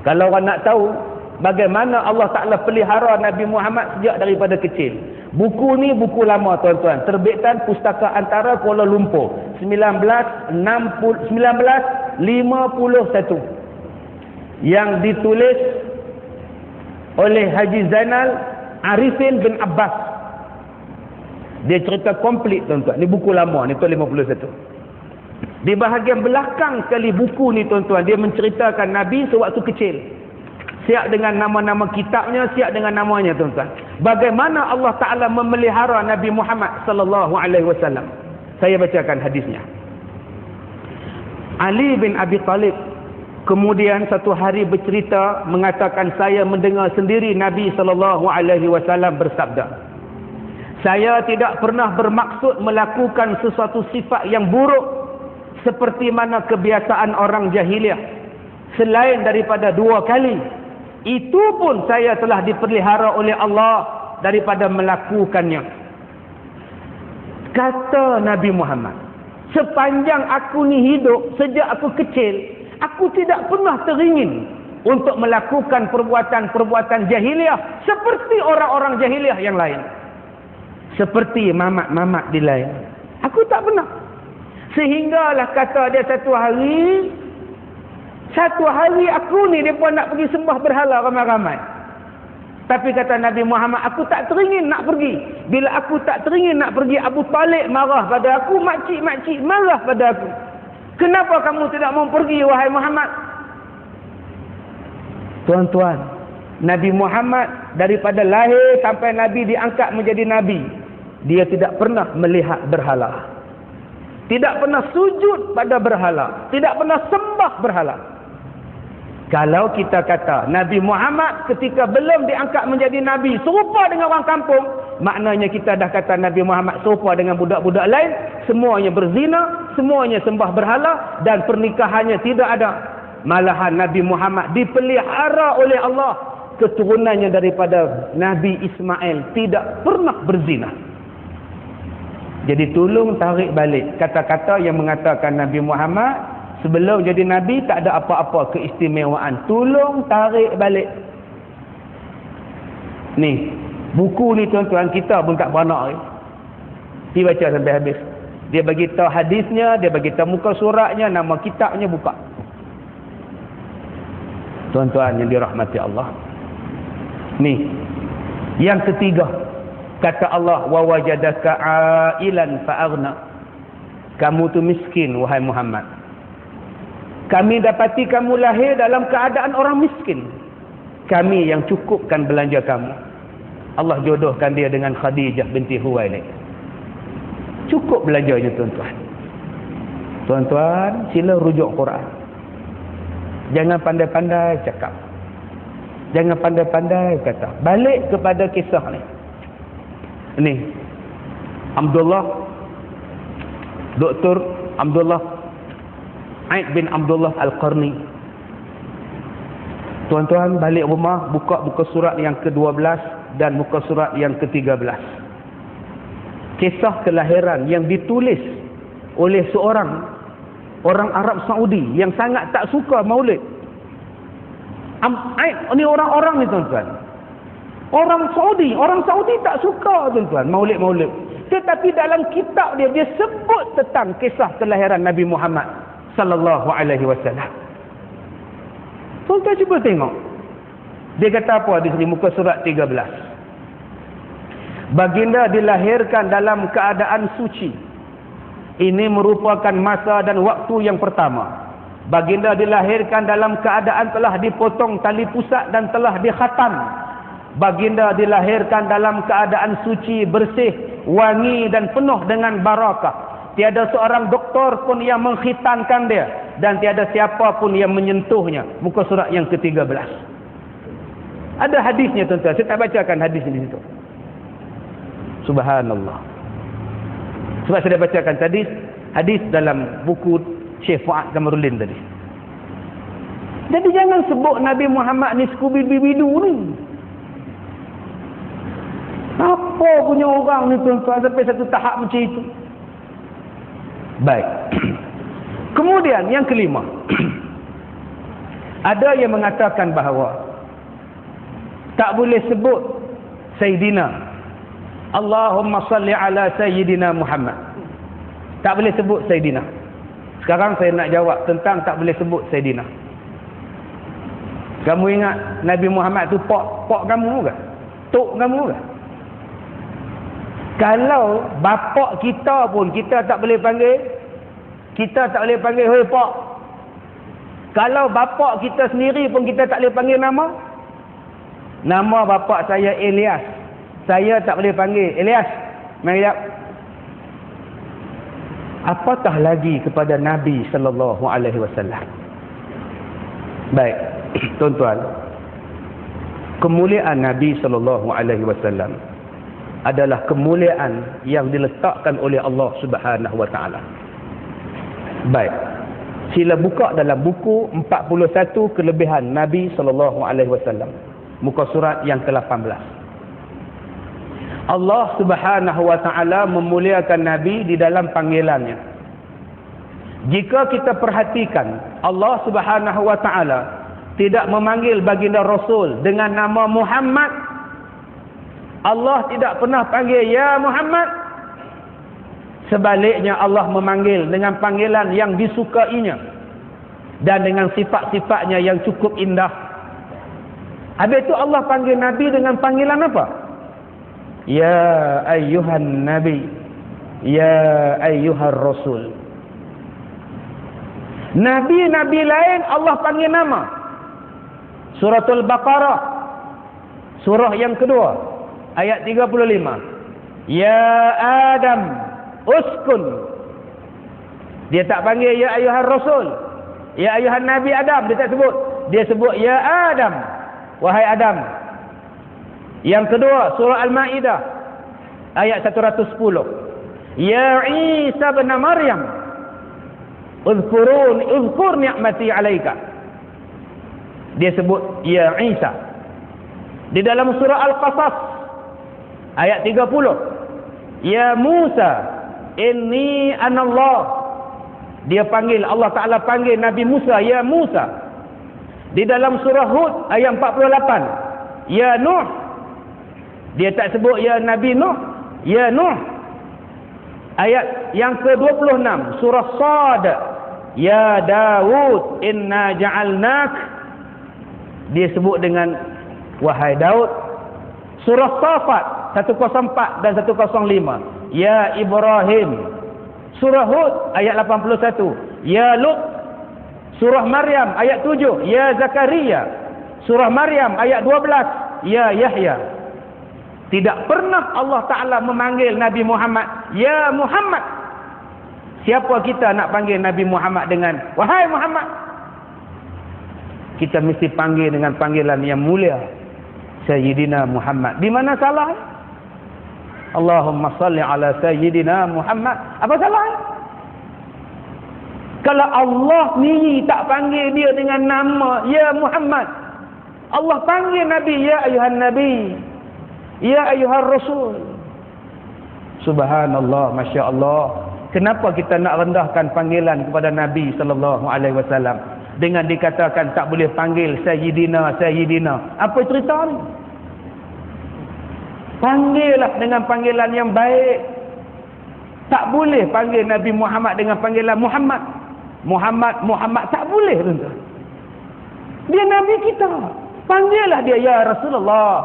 Kalau orang nak tahu bagaimana Allah Taala pelihara Nabi Muhammad sejak daripada kecil. Buku ni buku lama tuan-tuan, terbitan Pustaka Antara Kuala Lumpur 1951 yang ditulis oleh Haji Zainal Arifin bin Abbas. Dia cerita komplit tuan-tuan. Ni buku lama ni tahun 51. Di bahagian belakang sekali buku ni tuan-tuan, dia menceritakan Nabi sewaktu kecil. Siap dengan nama-nama kitabnya, siap dengan namanya tuan-tuan. Bagaimana Allah Ta'ala memelihara Nabi Muhammad sallallahu alaihi wasallam. Saya bacakan hadisnya. Ali bin Abi Talib kemudian satu hari bercerita mengatakan, saya mendengar sendiri Nabi sallallahu alaihi wasallam bersabda, saya tidak pernah bermaksud melakukan sesuatu sifat yang buruk seperti mana kebiasaan orang jahiliah, selain daripada 2 kali. Itu pun saya telah dipelihara oleh Allah daripada melakukannya. Kata Nabi Muhammad, sepanjang aku ni hidup, sejak aku kecil, aku tidak pernah teringin untuk melakukan perbuatan-perbuatan jahiliah seperti orang-orang jahiliah yang lain. Seperti mamat-mamat di lain. Aku tak pernah. Sehinggalah kata dia satu hari aku ni mereka nak pergi sembah berhala ramai-ramai. Tapi kata Nabi Muhammad, aku tak teringin nak pergi. Bila aku tak teringin nak pergi, Abu Talib marah pada aku, makcik-makcik marah pada aku. Kenapa kamu tidak mau pergi wahai Muhammad? Tuan-tuan, Nabi Muhammad daripada lahir sampai Nabi diangkat menjadi Nabi, dia tidak pernah melihat berhala. Tidak pernah sujud pada berhala. Tidak pernah sembah berhala. Kalau kita kata Nabi Muhammad ketika belum diangkat menjadi Nabi serupa dengan orang kampung, maknanya kita dah kata Nabi Muhammad serupa dengan budak-budak lain. Semuanya berzina, semuanya sembah berhala dan pernikahannya tidak ada. Malahan Nabi Muhammad dipelihara oleh Allah. Keturunannya daripada Nabi Ismail tidak pernah berzina. Jadi tolong tarik balik kata-kata yang mengatakan Nabi Muhammad sebelum jadi Nabi tak ada apa-apa keistimewaan. Tolong tarik balik. Ni, buku ni tuan-tuan kita pun tak beranak. Dia baca sampai habis. Dia bagi tahu hadisnya, dia bagi tahu muka suratnya, nama kitabnya, buka. Tuan-tuan yang dirahmati Allah. Ni, yang ketiga. Kata Allah, wa wajadaka ailan fa'aghna. Kamu tu miskin wahai Muhammad. Kami dapati kamu lahir dalam keadaan orang miskin. Kami yang cukupkan belanja kamu. Allah jodohkan dia dengan Khadijah binti Huwailid. Cukup belanjanya tuan-tuan. Tuan-tuan, sila rujuk Quran. Jangan pandai-pandai cakap. Jangan pandai-pandai kata. Balik kepada kisah ni. Ni Abdullah, Dr. Abdullah Aid bin Abdullah Al-Qarni. Tuan-tuan balik rumah, buka surat yang ke-12 dan buka surat yang ke-13. Kisah kelahiran yang ditulis oleh seorang orang Arab Saudi yang sangat tak suka maulid. Aid ni orang-orang ni tuan-tuan. Orang Saudi tak suka tuan-tuan maulid-maulid. Tetapi dalam kitab dia sebut tentang kisah kelahiran Nabi Muhammad sallallahu alaihi wasallam. Tuan-tuan cuba tengok. Dia kata apa di sini muka surat 13. Baginda dilahirkan dalam keadaan suci. Ini merupakan masa dan waktu yang pertama. Baginda dilahirkan dalam keadaan telah dipotong tali pusat dan telah dikhatam. Baginda dilahirkan dalam keadaan suci, bersih, wangi dan penuh dengan barakah. tiada seorang doktor pun yang mengkhitankan dia, dan tiada siapa pun yang menyentuhnya. Muka surat yang ke-13. Ada hadisnya tuan-tuan. Saya tak bacakan hadis di situ. Subhanallah. Sebab saya dah bacakan tadi hadis dalam buku Syekh Fuad Kamarudin tadi. Jadi jangan sebut Nabi Muhammad ni skubi-bidu ni. Apa punya orang ni tuan-tuan sampai satu tahap macam itu? Baik. Kemudian yang kelima. Ada yang mengatakan bahawa tak boleh sebut Sayyidina. Allahumma salli ala Sayyidina Muhammad. Tak boleh sebut Sayyidina. Sekarang saya nak jawab tentang tak boleh sebut Sayyidina. Kamu ingat Nabi Muhammad tu pak kamu ke? Tok kamu ke? Kalau bapak kita pun kita tak boleh panggil, kita tak boleh panggil hoi pak. Kalau bapak kita sendiri pun kita tak boleh panggil nama. Nama bapak saya Elias. Saya tak boleh panggil Elias. Mari jap. Apatah lagi kepada Nabi sallallahu alaihi wasallam. Baik, tuan-tuan. Kemuliaan Nabi sallallahu alaihi wasallam adalah kemuliaan yang diletakkan oleh Allah Subhanahu wa taala. Baik. Sila buka dalam buku 41 kelebihan Nabi sallallahu alaihi wasallam. Muka surat yang ke-18. Allah Subhanahu wa taala memuliakan Nabi di dalam panggilannya. Jika kita perhatikan, Allah Subhanahu wa taala tidak memanggil baginda Rasul dengan nama Muhammad. Allah tidak pernah panggil ya Muhammad. Sebaliknya Allah memanggil dengan panggilan yang disukainya dan dengan sifat-sifatnya yang cukup indah. Habis itu Allah panggil Nabi dengan panggilan apa? Ya ayyuhan Nabi, ya ayyuhar Rasul. Nabi-nabi lain Allah panggil nama. Suratul Baqarah, surah yang kedua, ayat 35. Ya Adam, uskun. Dia tak panggil ya ayyuhar Rasul, ya ayyuhan Nabi Adam, dia tak sebut. Dia sebut ya Adam, wahai Adam. Yang kedua, surah Al-Ma'idah ayat 110. Ya Isa bin Maryam, uzkur ni'mati 'alaika. Dia sebut ya Isa. Di dalam surah Al-Qasas ayat 30. Ya Musa, inni anallah. Dia panggil, Allah Ta'ala panggil Nabi Musa, ya Musa. Di dalam surah Hud ayat 48. Ya Nuh. Dia tak sebut ya Nabi Nuh, ya Nuh. Ayat yang ke-26 surah Sad. Ya Daud, inna ja'alnak. Dia sebut dengan wahai Daud. Surah Safat 104 dan 105. Ya Ibrahim. Surah Hud ayat 81. Ya Lut. Surah Maryam ayat 7. Ya Zakaria. Surah Maryam ayat 12. Ya Yahya. Tidak pernah Allah Ta'ala memanggil Nabi Muhammad ya Muhammad. Siapa kita nak panggil Nabi Muhammad dengan wahai Muhammad? Kita mesti panggil dengan panggilan yang mulia, Sayyidina Muhammad. Di mana salah? Allahumma salli ala Sayyidina Muhammad. Apa salah? Kalau Allah ni tak panggil dia dengan nama ya Muhammad, Allah panggil Nabi ya ayuhan Nabi, ya ayuhar Rasul. Subhanallah, Masya Allah. Kenapa kita nak rendahkan panggilan kepada Nabi sallallahu alaihi wasallam dengan dikatakan tak boleh panggil Sayyidina, Sayyidina? Apa cerita ni? Panggillah dengan panggilan yang baik. Tak boleh panggil Nabi Muhammad dengan panggilan Muhammad. Muhammad, Muhammad, tak boleh tuan-tuan. Dia Nabi kita. Panggillah dia ya Rasulullah.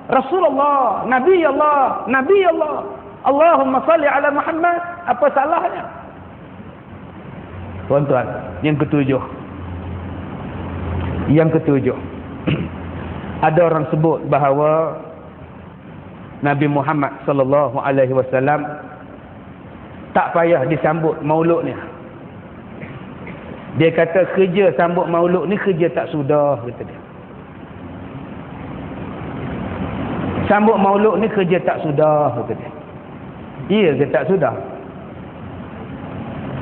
Rasulullah, Nabi Allah, Nabi Allah. Allahumma salli ala Muhammad. Apa salahnya? Tuan-tuan, yang ketujuh. Yang ketujuh. Ada orang sebut bahawa Nabi Muhammad sallallahu alaihi wasallam tak payah disambut maulud ni. Dia kata kerja sambut maulud ni kerja tak sudah, kata dia. Sambut maulud ni kerja tak sudah, kata dia. Iya ke tak sudah?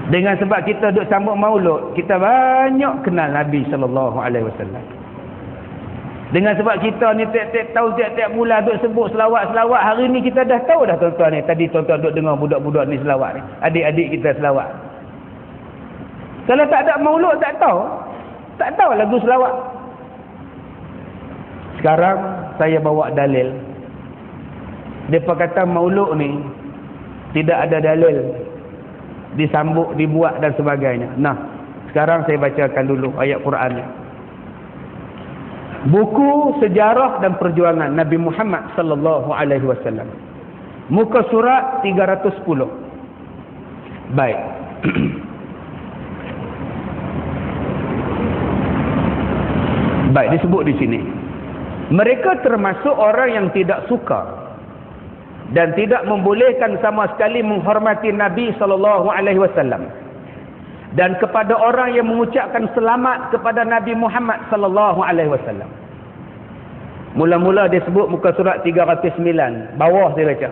Dengan sebab kita duk sambut maulud, kita banyak kenal Nabi SAW. Dengan sebab kita ni tiap-tiap tahun, tiap-tiap bulan duk sebut selawat-selawat. Hari ni kita dah tahu dah tuan-tuan ni. Tadi tuan-tuan duk dengar budak-budak ni selawat ni. Adik-adik kita selawat. Kalau tak ada maulud tak tahu. Tak tahu lagu selawat. Sekarang saya bawa dalil. Depa kata maulud ni tidak ada dalil. Disambut, dibuat dan sebagainya. Nah, sekarang saya bacakan dulu ayat Quran ni. Buku Sejarah dan Perjuangan Nabi Muhammad sallallahu alaihi wasallam. Muka surat 310. Baik. Baik, disebut di sini. Mereka termasuk orang yang tidak suka dan tidak membolehkan sama sekali menghormati Nabi sallallahu alaihi wasallam. Dan kepada orang yang mengucapkan selamat kepada Nabi Muhammad sallallahu alaihi wasallam. Mula-mula dia sebut muka surat 309, bawah dia baca.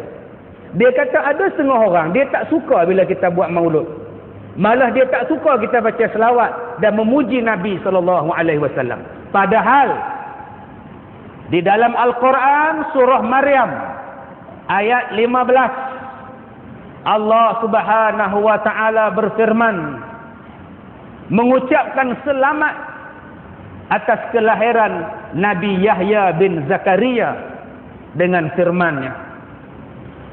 Dia kata ada setengah orang dia tak suka bila kita buat maulud. Malah dia tak suka kita baca selawat dan memuji Nabi sallallahu alaihi wasallam. Padahal di dalam Al-Quran surah Maryam ayat 15 Allah Subhanahu wa taala berfirman mengucapkan selamat atas kelahiran Nabi Yahya bin Zakaria dengan firman-Nya,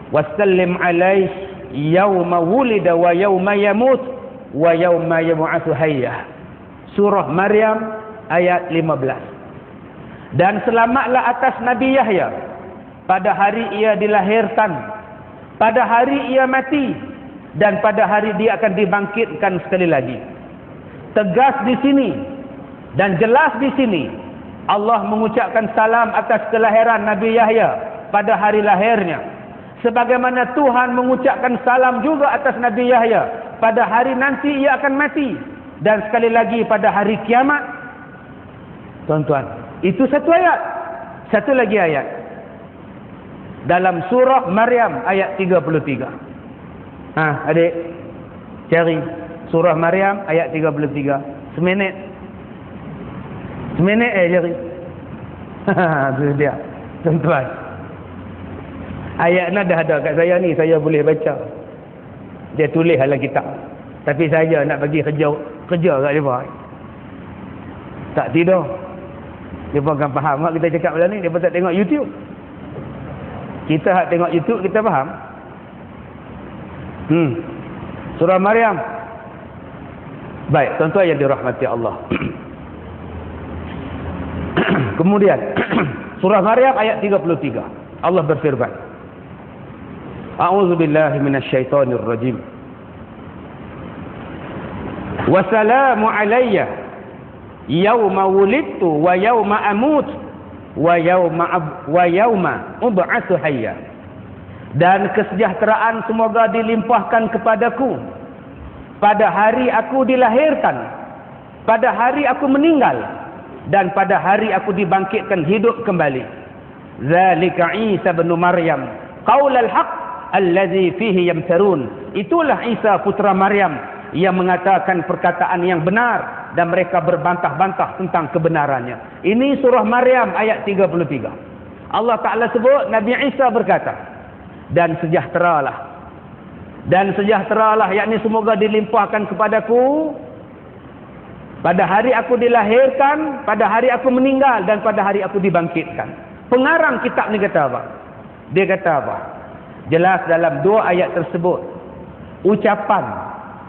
"Wassallim alaihi yauma wulida wa yauma yamut wa yauma yub'atsu hayya." Surah Maryam ayat 15. Dan selamatlah atas Nabi Yahya pada hari ia dilahirkan, pada hari ia mati, dan pada hari dia akan dibangkitkan sekali lagi. Tegas di sini dan jelas di sini Allah mengucapkan salam atas kelahiran Nabi Yahya pada hari lahirnya, sebagaimana Tuhan mengucapkan salam juga atas Nabi Yahya pada hari nanti ia akan mati, dan sekali lagi pada hari kiamat. Tuan-tuan, itu satu ayat. Satu lagi ayat dalam surah Maryam ayat 33. Adik cari surah Maryam ayat 33. Seminit cari. Itu dia. Tuan-tuan, ayatnya dah ada kat saya ni, saya boleh baca. Dia tulis dalam kitab. Tapi saya nak bagi kerja kat dia. Tak tidur. Dia pun akan faham apa kita cakap malam ni. Dia pun tak tengok YouTube. Kita hak tengok YouTube, kita faham. Surah Maryam. Baik, tuan-tuan yang dirahmati Allah. Kemudian surah Maryam ayat 33. Allah berfirman, A'udzubillahi minasyaitonir rajim. Wassalamu alayya yauma wulidtu wa yauma amut wa yauma ub'atsu hayya. Dan kesejahteraan semoga dilimpahkan kepadaku pada hari aku dilahirkan, pada hari aku meninggal, dan pada hari aku dibangkitkan hidup kembali. Zalika Isa bin Maryam qaulal haq allazi fihi yamtarun. Itulah Isa putra Maryam yang mengatakan perkataan yang benar dan mereka berbantah-bantah tentang kebenarannya. Ini surah Maryam ayat 33. Allah Ta'ala sebut Nabi Isa berkata, dan sejahteralah, yakni semoga dilimpahkan kepadaku pada hari aku dilahirkan, pada hari aku meninggal, dan pada hari aku dibangkitkan. Pengarang kitab ni kata apa? Dia kata apa? Jelas dalam dua ayat tersebut, ucapan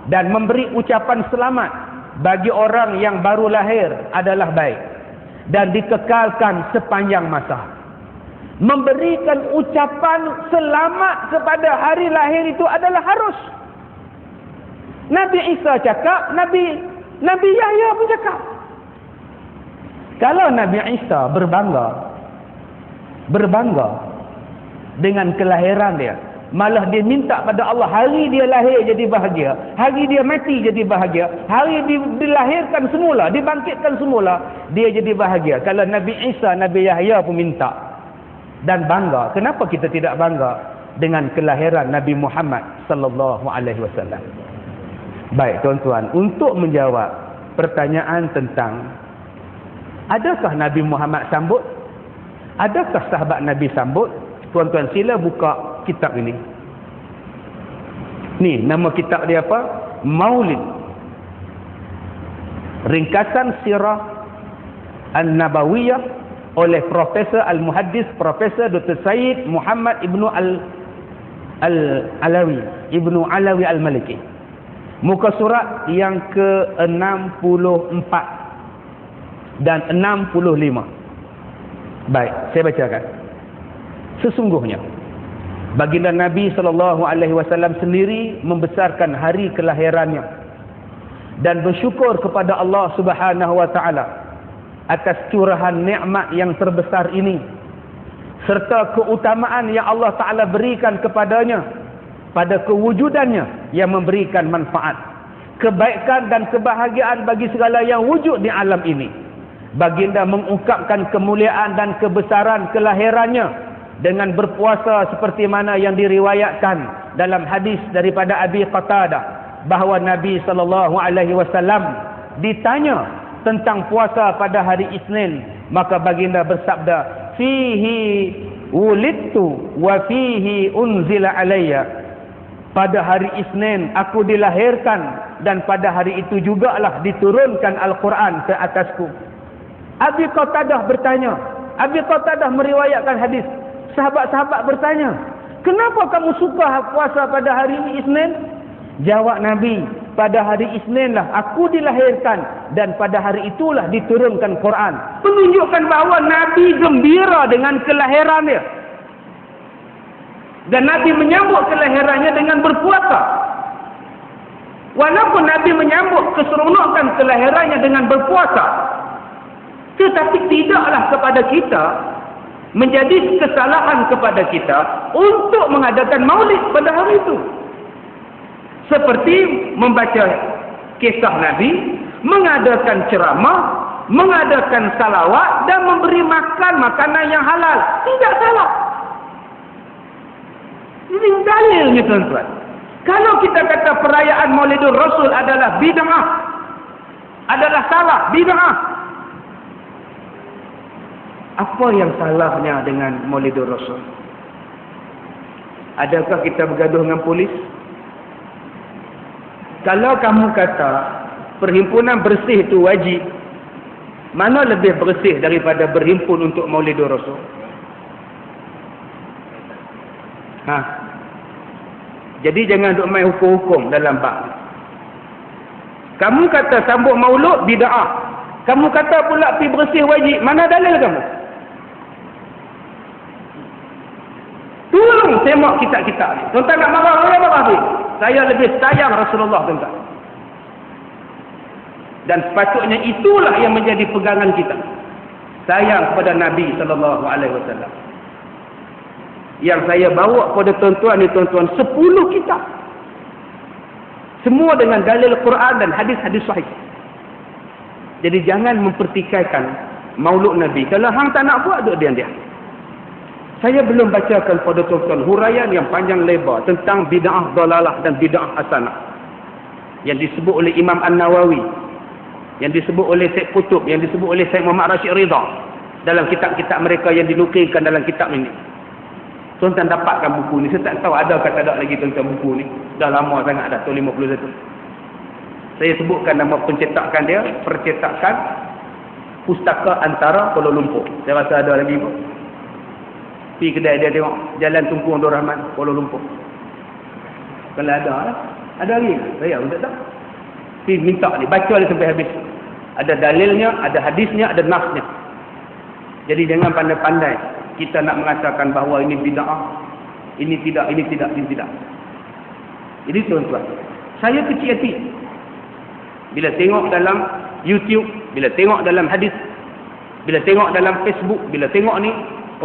dan memberi ucapan selamat bagi orang yang baru lahir adalah baik dan dikekalkan sepanjang masa. Memberikan ucapan selamat kepada hari lahir itu adalah harus. Nabi Isa cakap, Nabi Yahya pun cakap. Kalau Nabi Isa berbangga dengan kelahiran dia, Malah dia minta pada Allah, hari dia lahir jadi bahagia, hari dia mati jadi bahagia, hari dilahirkan semula, dibangkitkan semula, dia jadi bahagia. Kalau Nabi Isa, Nabi Yahya pun minta dan bangga, kenapa kita tidak bangga dengan kelahiran Nabi Muhammad sallallahu alaihi wasallam? Baik tuan-tuan, untuk menjawab pertanyaan tentang adakah Nabi Muhammad sambut? Adakah sahabat Nabi sambut? Tuan-tuan sila buka kitab ini. Ni nama kitab dia apa? Maulid. Ringkasan Sirah An-Nabawiyah oleh Profesor Al-Muhaddis Profesor Dr. Said Muhammad Ibnu Al-Alawi, Ibnu Alawi Al-Maliki. Muka surat yang ke-64 dan 65. Baik, saya bacakan. Sesungguhnya baginda Nabi SAW sendiri membesarkan hari kelahirannya dan bersyukur kepada Allah Subhanahu wa taala atas curahan nikmat yang terbesar ini serta keutamaan yang Allah Taala berikan kepadanya pada kewujudannya yang memberikan manfaat, kebaikan dan kebahagiaan bagi segala yang wujud di alam ini. Baginda mengungkapkan kemuliaan dan kebesaran kelahirannya dengan berpuasa seperti mana yang diriwayatkan dalam hadis daripada Abi Qatadah bahawa Nabi SAW ditanya tentang puasa pada hari Isnin, maka baginda bersabda, fihi wulidtu wa fihi unzila alayya. Pada hari Isnin aku dilahirkan dan pada hari itu jugalah diturunkan Al-Quran ke atasku. Abi Qatadah bertanya, Abi Qatadah meriwayatkan hadis. Sahabat-sahabat bertanya, kenapa kamu suka puasa pada hari Isnin? Jawab Nabi, pada hari Isnin lah aku dilahirkan dan pada hari itulah diturunkan Quran. Menunjukkan bahawa Nabi gembira dengan kelahirannya. Dan Nabi menyambut kelahirannya dengan berpuasa. Walaupun Nabi menyambut keseronokan kelahirannya dengan berpuasa, tetapi tidaklah kepada kita menjadi kesalahan kepada kita untuk mengadakan maulid pada hari itu. Seperti membaca kisah Nabi, mengadakan ceramah, mengadakan salawat dan memberi makan makanan yang halal. Tidak salah. Ini dalilnya tuan-tuan. Kalau kita kata perayaan Maulidur Rasul adalah bid'ah, adalah salah, bid'ah, apa yang salahnya dengan Maulidur Rasul? Adakah kita bergaduh dengan polis? Kalau kamu kata perhimpunan bersih itu wajib, mana lebih bersih daripada berhimpun untuk Maulidur Rasul? Jadi jangan duk main hukum-hukum dalam bab. Kamu kata sambut maulud bid'ah, kamu kata pula pergi bersih wajib, mana dalil kamu? Tolong tengok kitab-kitab ni. Tuan-tuan nak marah, saya marah ni. Saya lebih sayang Rasulullah, tuan-tuan. Dan sepatutnya itulah yang menjadi pegangan kita. Sayang kepada Nabi SAW. Yang saya bawa kepada tuan-tuan ni, tuan-tuan, 10 kitab. Semua dengan dalil Quran dan hadis-hadis sahih. Jadi jangan mempertikaikan maulud Nabi. Kalau hang tak nak buat, duduk diam-diam. Saya belum bacakan pada tuan-tuan huraian yang panjang lebar tentang bid'ah dalalah dan bid'ah hasanah yang disebut oleh Imam An-Nawawi, yang disebut oleh Syekh Qutb, yang disebut oleh Syekh Muhammad Rashid Ridha dalam kitab-kitab mereka yang dinukilkan dalam kitab ini. Tuan-tuan dapatkan buku ni. Saya tak tahu ada ke tak ada lagi tuan-tuan buku ni. Dah lama sangat dah, tahun 51. Saya sebutkan nama pencetakan dia, Percetakan Pustaka Antara Kuala Lumpur. Saya rasa ada lagi pun. Pergi kedai dia tengok, Jalan Tunku Abdul Rahman, Kuala Lumpur. Kalau ada lah. Ada lagi? Saya pun tak tahu. Pergi minta ni, baca dia sampai habis. Ada dalilnya, ada hadisnya, ada nasnya. Jadi jangan pandai-pandai kita nak mengatakan bahawa ini bid'ah, ini tidak, ini tidak, ini tidak. Jadi tuan-tuan, saya kecil hati bila tengok dalam YouTube, bila tengok dalam hadis, bila tengok dalam Facebook, bila tengok ni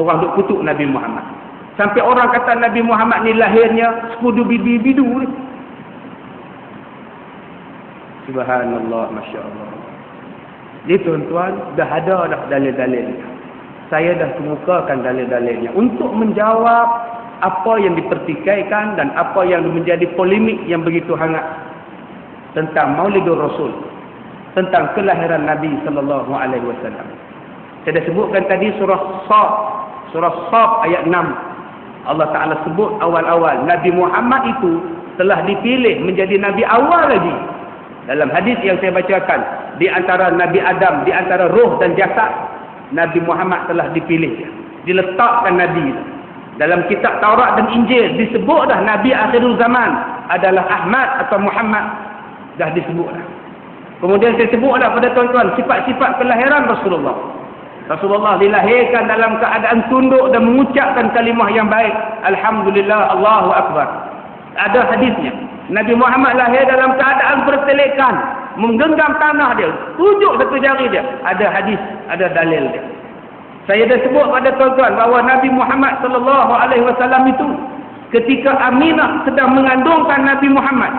orang duk kutuk Nabi Muhammad. Sampai orang kata Nabi Muhammad ni lahirnya sekudu bidu ni. Subhanallah, Masya Allah. Jadi tuan-tuan, dah ada dah dalil-dalil. Saya dah kemukakan dalil-dalilnya untuk menjawab apa yang dipertikaikan dan apa yang menjadi polemik yang begitu hangat tentang Maulidur Rasul, tentang kelahiran Nabi sallallahu alaihi wasallam. Saya dah sebutkan tadi surah Shad ayat 6. Allah Taala sebut awal-awal Nabi Muhammad itu telah dipilih menjadi nabi awal lagi. Dalam hadis yang saya bacakan, di antara Nabi Adam, di antara roh dan jasad, Nabi Muhammad telah dipilih, diletakkan nabi. Dalam kitab Taurat dan Injil disebut dah Nabi akhirul zaman adalah Ahmad atau Muhammad, dah disebut dah. Kemudian saya sebut dah pada tuan-tuan sifat-sifat kelahiran Rasulullah. Rasulullah dilahirkan dalam keadaan tunduk dan mengucapkan kalimah yang baik, alhamdulillah, Allahu akbar. Ada hadisnya, Nabi Muhammad lahir dalam keadaan bertelekan, menggenggam tanah dia, tunjuk satu jari dia. Ada hadis, ada dalil dia. Saya dah sebut pada tuan-tuan bahawa Nabi Muhammad sallallahu alaihi wasallam itu ketika Aminah sedang mengandungkan Nabi Muhammad,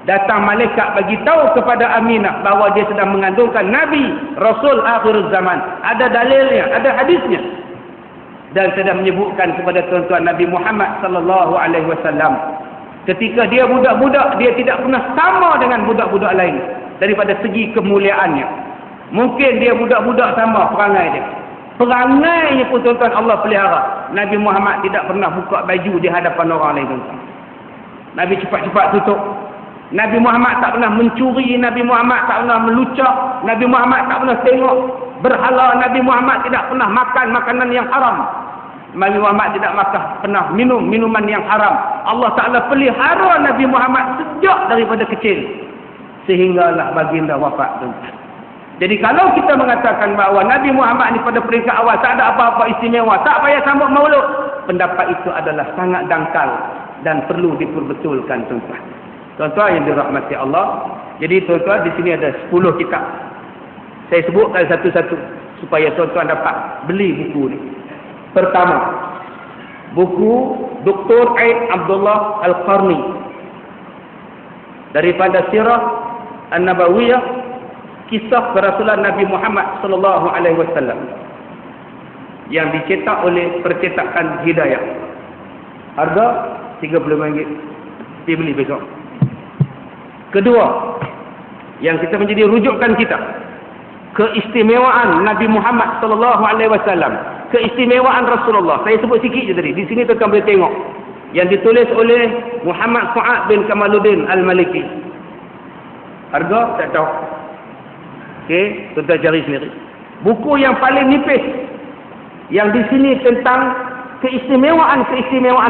datang malaikat bagi tahu kepada Aminah bahawa dia sedang mengandungkan Nabi Rasul akhir zaman. Ada dalilnya, ada hadisnya. Dan saya dah menyebutkan kepada tuan-tuan Nabi Muhammad sallallahu alaihi wasallam ketika dia budak-budak, dia tidak pernah sama dengan budak-budak lain daripada segi kemuliaannya. Mungkin dia budak-budak sama perangai dia. Perangainya pun tuan-tuan Allah pelihara. Nabi Muhammad tidak pernah buka baju di hadapan orang lain, tuan-tuan. Nabi cepat-cepat tutup. Nabi Muhammad tak pernah mencuri, Nabi Muhammad tak pernah melucak, Nabi Muhammad tak pernah tengok berhala, Nabi Muhammad tidak pernah makan makanan yang haram. Nabi Muhammad tidak pernah minum minuman yang haram. Allah Ta'ala pelihara Nabi Muhammad sejak daripada kecil sehinggalah baginda wafat, tuan-tuan. Jadi kalau kita mengatakan bahawa Nabi Muhammad ni pada peringkat awal tak ada apa-apa istimewa, tak payah sambut maulud, pendapat itu adalah sangat dangkal dan perlu diperbetulkan, tuan-tuan. Tuan-tuan yang dirahmati Allah. Jadi tuan-tuan, di sini ada 10 kitab. Saya sebutkan satu-satu supaya tuan-tuan dapat beli buku ni. Pertama, buku Dr. Aid Abdullah Al-Qarni daripada Sirah An-Nabawiyah, kisah kerasulan Nabi Muhammad sallallahu alaihi wasallam, yang dicetak oleh percetakan Hidayah. Harga RM30. Dia beli besok. Kedua, yang kita menjadi rujukan kita, keistimewaan Nabi Muhammad sallallahu alaihi wasallam, keistimewaan Rasulullah. Saya sebut sikit je tadi. Di sini tuan boleh tengok. Yang ditulis oleh Muhammad Fuad bin Kamaluddin Al-Maliki. Harga tak tahu. Okey, tuan cari sendiri. Buku yang paling nipis yang di sini tentang keistimewaan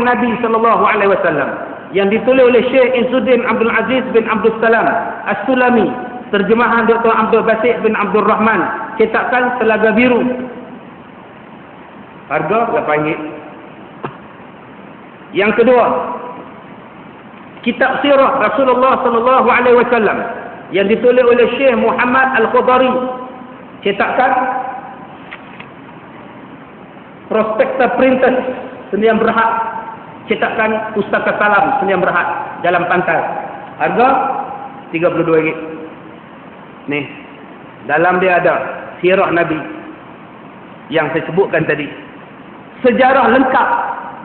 Nabi sallallahu alaihi wasallam, yang ditulis oleh Syekh Izzuddin Abdul Aziz bin Abdul Salam As-Sulami, terjemahan Dr. Abdul Basit bin Abdul Rahman, cetakan Telaga Biru. Harga RM8. Yang kedua, kitab sirah Rasulullah sallallahu alaihi wasallam yang ditulis oleh Syekh Muhammad Al-Khudari, cetakan Prospekta Printers Sdn Bhd, cetakan Pustaka Salam Sdn Bhd, Jalan Pantai. Harga RM32. Ni, dalam dia ada sirah Nabi yang saya sebutkan tadi. Sejarah lengkap.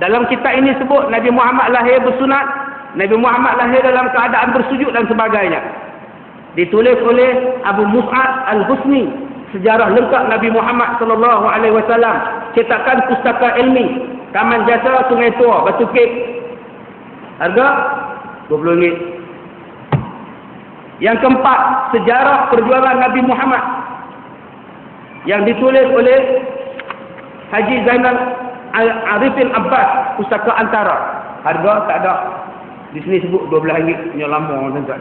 Dalam kitab ini sebut Nabi Muhammad lahir bersunat, Nabi Muhammad lahir dalam keadaan bersujud dan sebagainya. Ditulis oleh Abu Mus'ad Al-Husni, sejarah lengkap Nabi Muhammad sallallahu alaihi wasallam, cetakan Pustaka Ilmi, Taman Jasa Sungai Tua, Batu Kek. Harga RM20. Yang keempat, sejarah perjuangan Nabi Muhammad yang ditulis oleh Haji Zainal Arifin Abbas, Pustaka Antara. Harga tak ada. Di sini sebut RM12, punya lama tuan-tuan.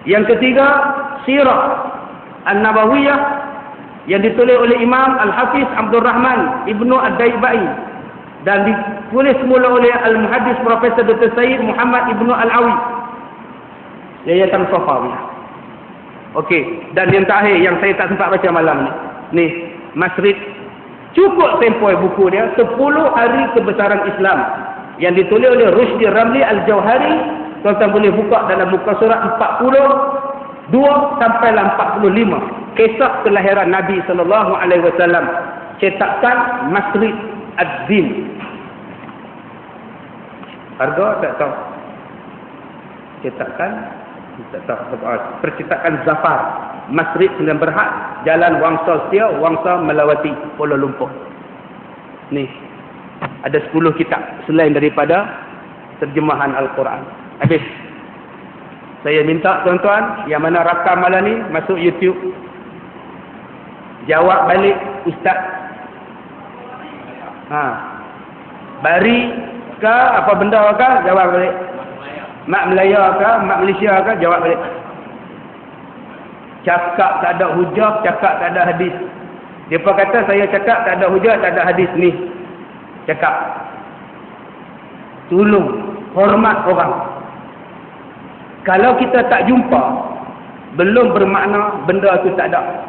Yang ketiga, Sirah An-Nabawiyah yang ditulis oleh Imam Al-Hafiz Abdul Rahman Ibnu Ad-Daibai dan ditulis semula oleh Al-Muhaddis Profesor Dr. Said Muhammad Ibnu Al-Awi, Yayasan Safawiyah. Okey, dan yang terakhir yang saya tak sempat baca malam ni, Masrid Cukup tempoi buku dia 10 hari kebesaran Islam yang ditulis oleh Rushdie Ramli Al-Jauhari. Tuan-tuan boleh buka dalam muka surat 42 sampai 45. Kisah kelahiran Nabi SAW. Cetakan Masrid Ad-Din. Harga tak tahu. Cetakan tak tahu. Percetakan Zafar Masrid Sembilan Berhad, Jalan Wangsa Setia, Wangsa Melawati, Kuala Lumpur. Ni ada 10 kitab selain daripada terjemahan Al-Quran. Habis. Saya minta tuan-tuan yang mana rakam malam ni masuk YouTube, jawab balik ustaz. Bari ke apa benda ke, jawab balik. Mak Melaya ke, Mak Malaysia ke, jawab balik. Cakap tak ada hujah, cakap tak ada hadis. Depa kata saya cakap tak ada hujah, tak ada hadis ni. Cakap. Tolong hormat orang. Kalau kita tak jumpa, belum bermakna benda tu tak ada.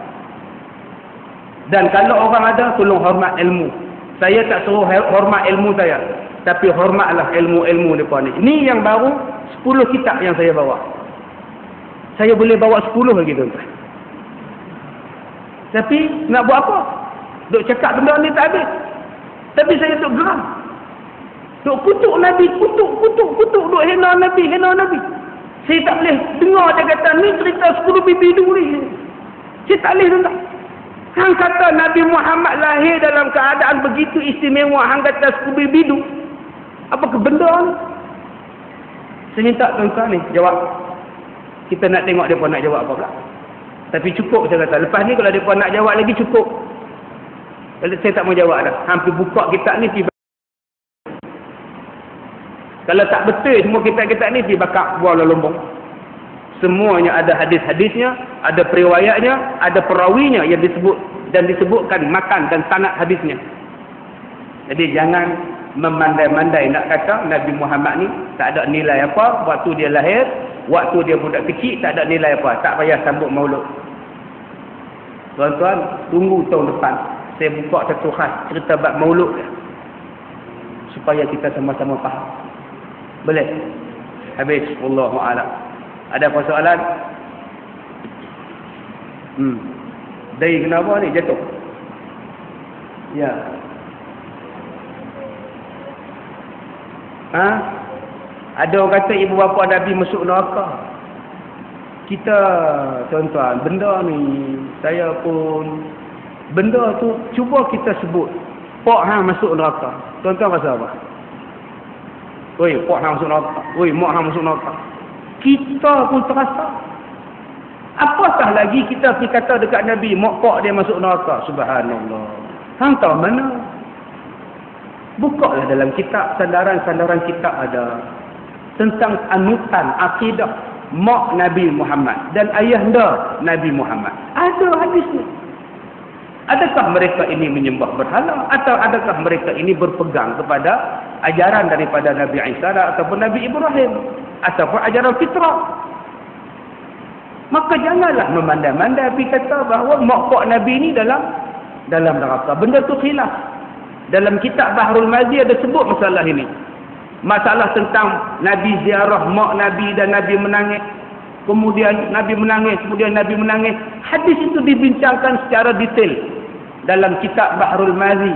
Dan kalau orang ada, tolong hormat ilmu. Saya tak suruh hormat ilmu saya, tapi hormatlah ilmu-ilmu depa ni. Ni yang baru 10 kitab yang saya bawa. Saya boleh bawa 10 lagi tuan-tuan. Tapi nak buat apa? Duk cakap benda ni tak habis. Tapi saya duk geram. Duk kutuk Nabi, kutuk. Duk hina Nabi. Saya tak boleh dengar dia kata ni cerita 10 bibi dulu ni. Saya tak boleh dengar. Hang kata Nabi Muhammad lahir dalam keadaan begitu istimewa. Hang kata 10 bibi dulu. Apa ke benda ni? Saya minta tuan-tuan ni jawab. Kita nak tengok mereka nak jawab apa pula. Tapi cukup saya kata. Lepas ni kalau mereka nak jawab lagi cukup. Saya tak mau jawab dah. Hampir buka kitab ni pergi. Kalau tak betul semua kitab-kitab ni pergi bakar buah lombong. Semuanya ada hadis-hadisnya, ada periwayatnya, ada perawinya yang disebut dan disebutkan makan dan sanad hadisnya. Jadi jangan memandai-mandai nak kata Nabi Muhammad ni tak ada nilai apa waktu dia lahir, waktu dia budak kecil tak ada nilai apa, tak payah sambut maulud. Tuan-tuan, tunggu tahun depan saya buka satu khas cerita bab maulud supaya kita sama-sama faham. Boleh? Habis. Wallahu a'lam. Ada apa soalan? Dari kenapa ni jatuh? Ya. Ada orang kata ibu bapa Nabi masuk neraka. Kita tuan-tuan, benda ni saya pun benda tu cuba kita sebut. Pak hang masuk neraka. Tuan-tuan rasa apa? Oi, pak hang masuk neraka. Oi, mak hang masuk neraka. Kita pun terasa. Apatah lagi kita pergi kata dekat Nabi, mak pak dia masuk neraka. Subhanallah. Hang tahu mana? Bukalah dalam kitab, sandaran-sandaran kitab ada tentang anutan akidah mak Nabi Muhammad dan ayahanda Nabi Muhammad. Ada hadisnya. Adakah mereka ini menyembah berhala atau adakah mereka ini berpegang kepada ajaran daripada Nabi Isa ataupun Nabi Ibrahim ataupun ajaran fitrah? Maka janganlah memandai-mandai pergi kata bahawa mak pak Nabi ini dalam neraka. Benda tu khilaf. Dalam kitab Bahrul Mazi ada sebut masalah ini. Masalah tentang Nabi ziarah mak Nabi dan Nabi menangis. Kemudian Nabi menangis, Hadis itu dibincangkan secara detail dalam kitab Bahrul Mazi,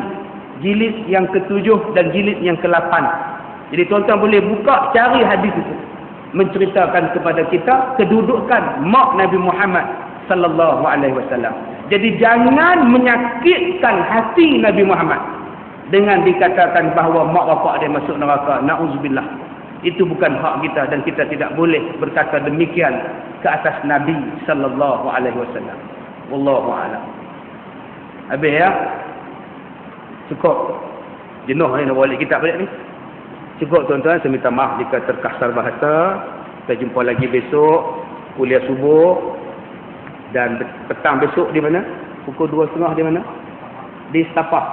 jilid yang ke-7 dan jilid yang ke-8. Jadi tuan-tuan boleh buka, cari hadis itu. Menceritakan kepada kita kedudukan mak Nabi Muhammad sallallahu alaihi wasallam. Jadi jangan menyakitkan hati Nabi Muhammad dengan dikatakan bahawa mak bapak dia masuk neraka. Na'udzubillah. Itu bukan hak kita dan kita tidak boleh berkata demikian ke atas Nabi sallallahu alaihi wasallam. Wallahu a'lam. Habis ya? Cukup. Jenuh ni nak balik kitab balik ni. Cukup tuan-tuan, saya minta maaf jika terkasar bahasa. Kita jumpa lagi besok kuliah subuh dan petang besok di mana? Pukul 2.30 di mana? Di Stafah.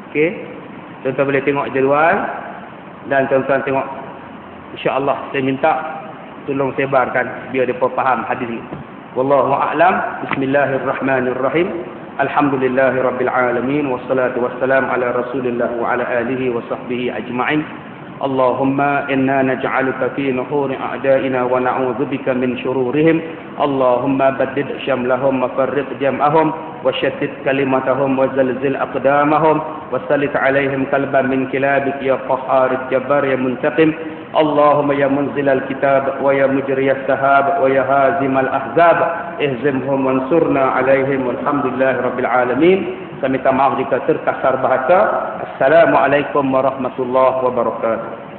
Okey. Tuan-tuan boleh tengok jadual dan tuan-tuan tengok, insya-Allah saya minta tolong sebarkan biar depa faham hadis ni. Wallahu a'lam. Bismillahirrahmanirrahim. Alhamdulillahirabbil alamin wassalatu wassalam ala Rasulillah wa ala alihi wa sahbihi ajma'in. Allahumma inna naj'aluka fi nuhuri a'da'ina wa na'udzubika min syururihim. Allahumma baddid syamlahum wa farriq jam'ahum wa shattit kalimatahum wa zalzil aqdamahum wa sallit 'alaihim qalban min kilabik ya qahhar jabbar ya muntaqim. Allahumma ya munzilal kitab wa ya mujriyas sahab wa ya hazimal ahzab ihzimhum wansurna 'alaihim walhamdulillahirabbil alamin. Saya minta maaf jika terkasar bahasa. Assalamualaikum warahmatullahi wabarakatuh.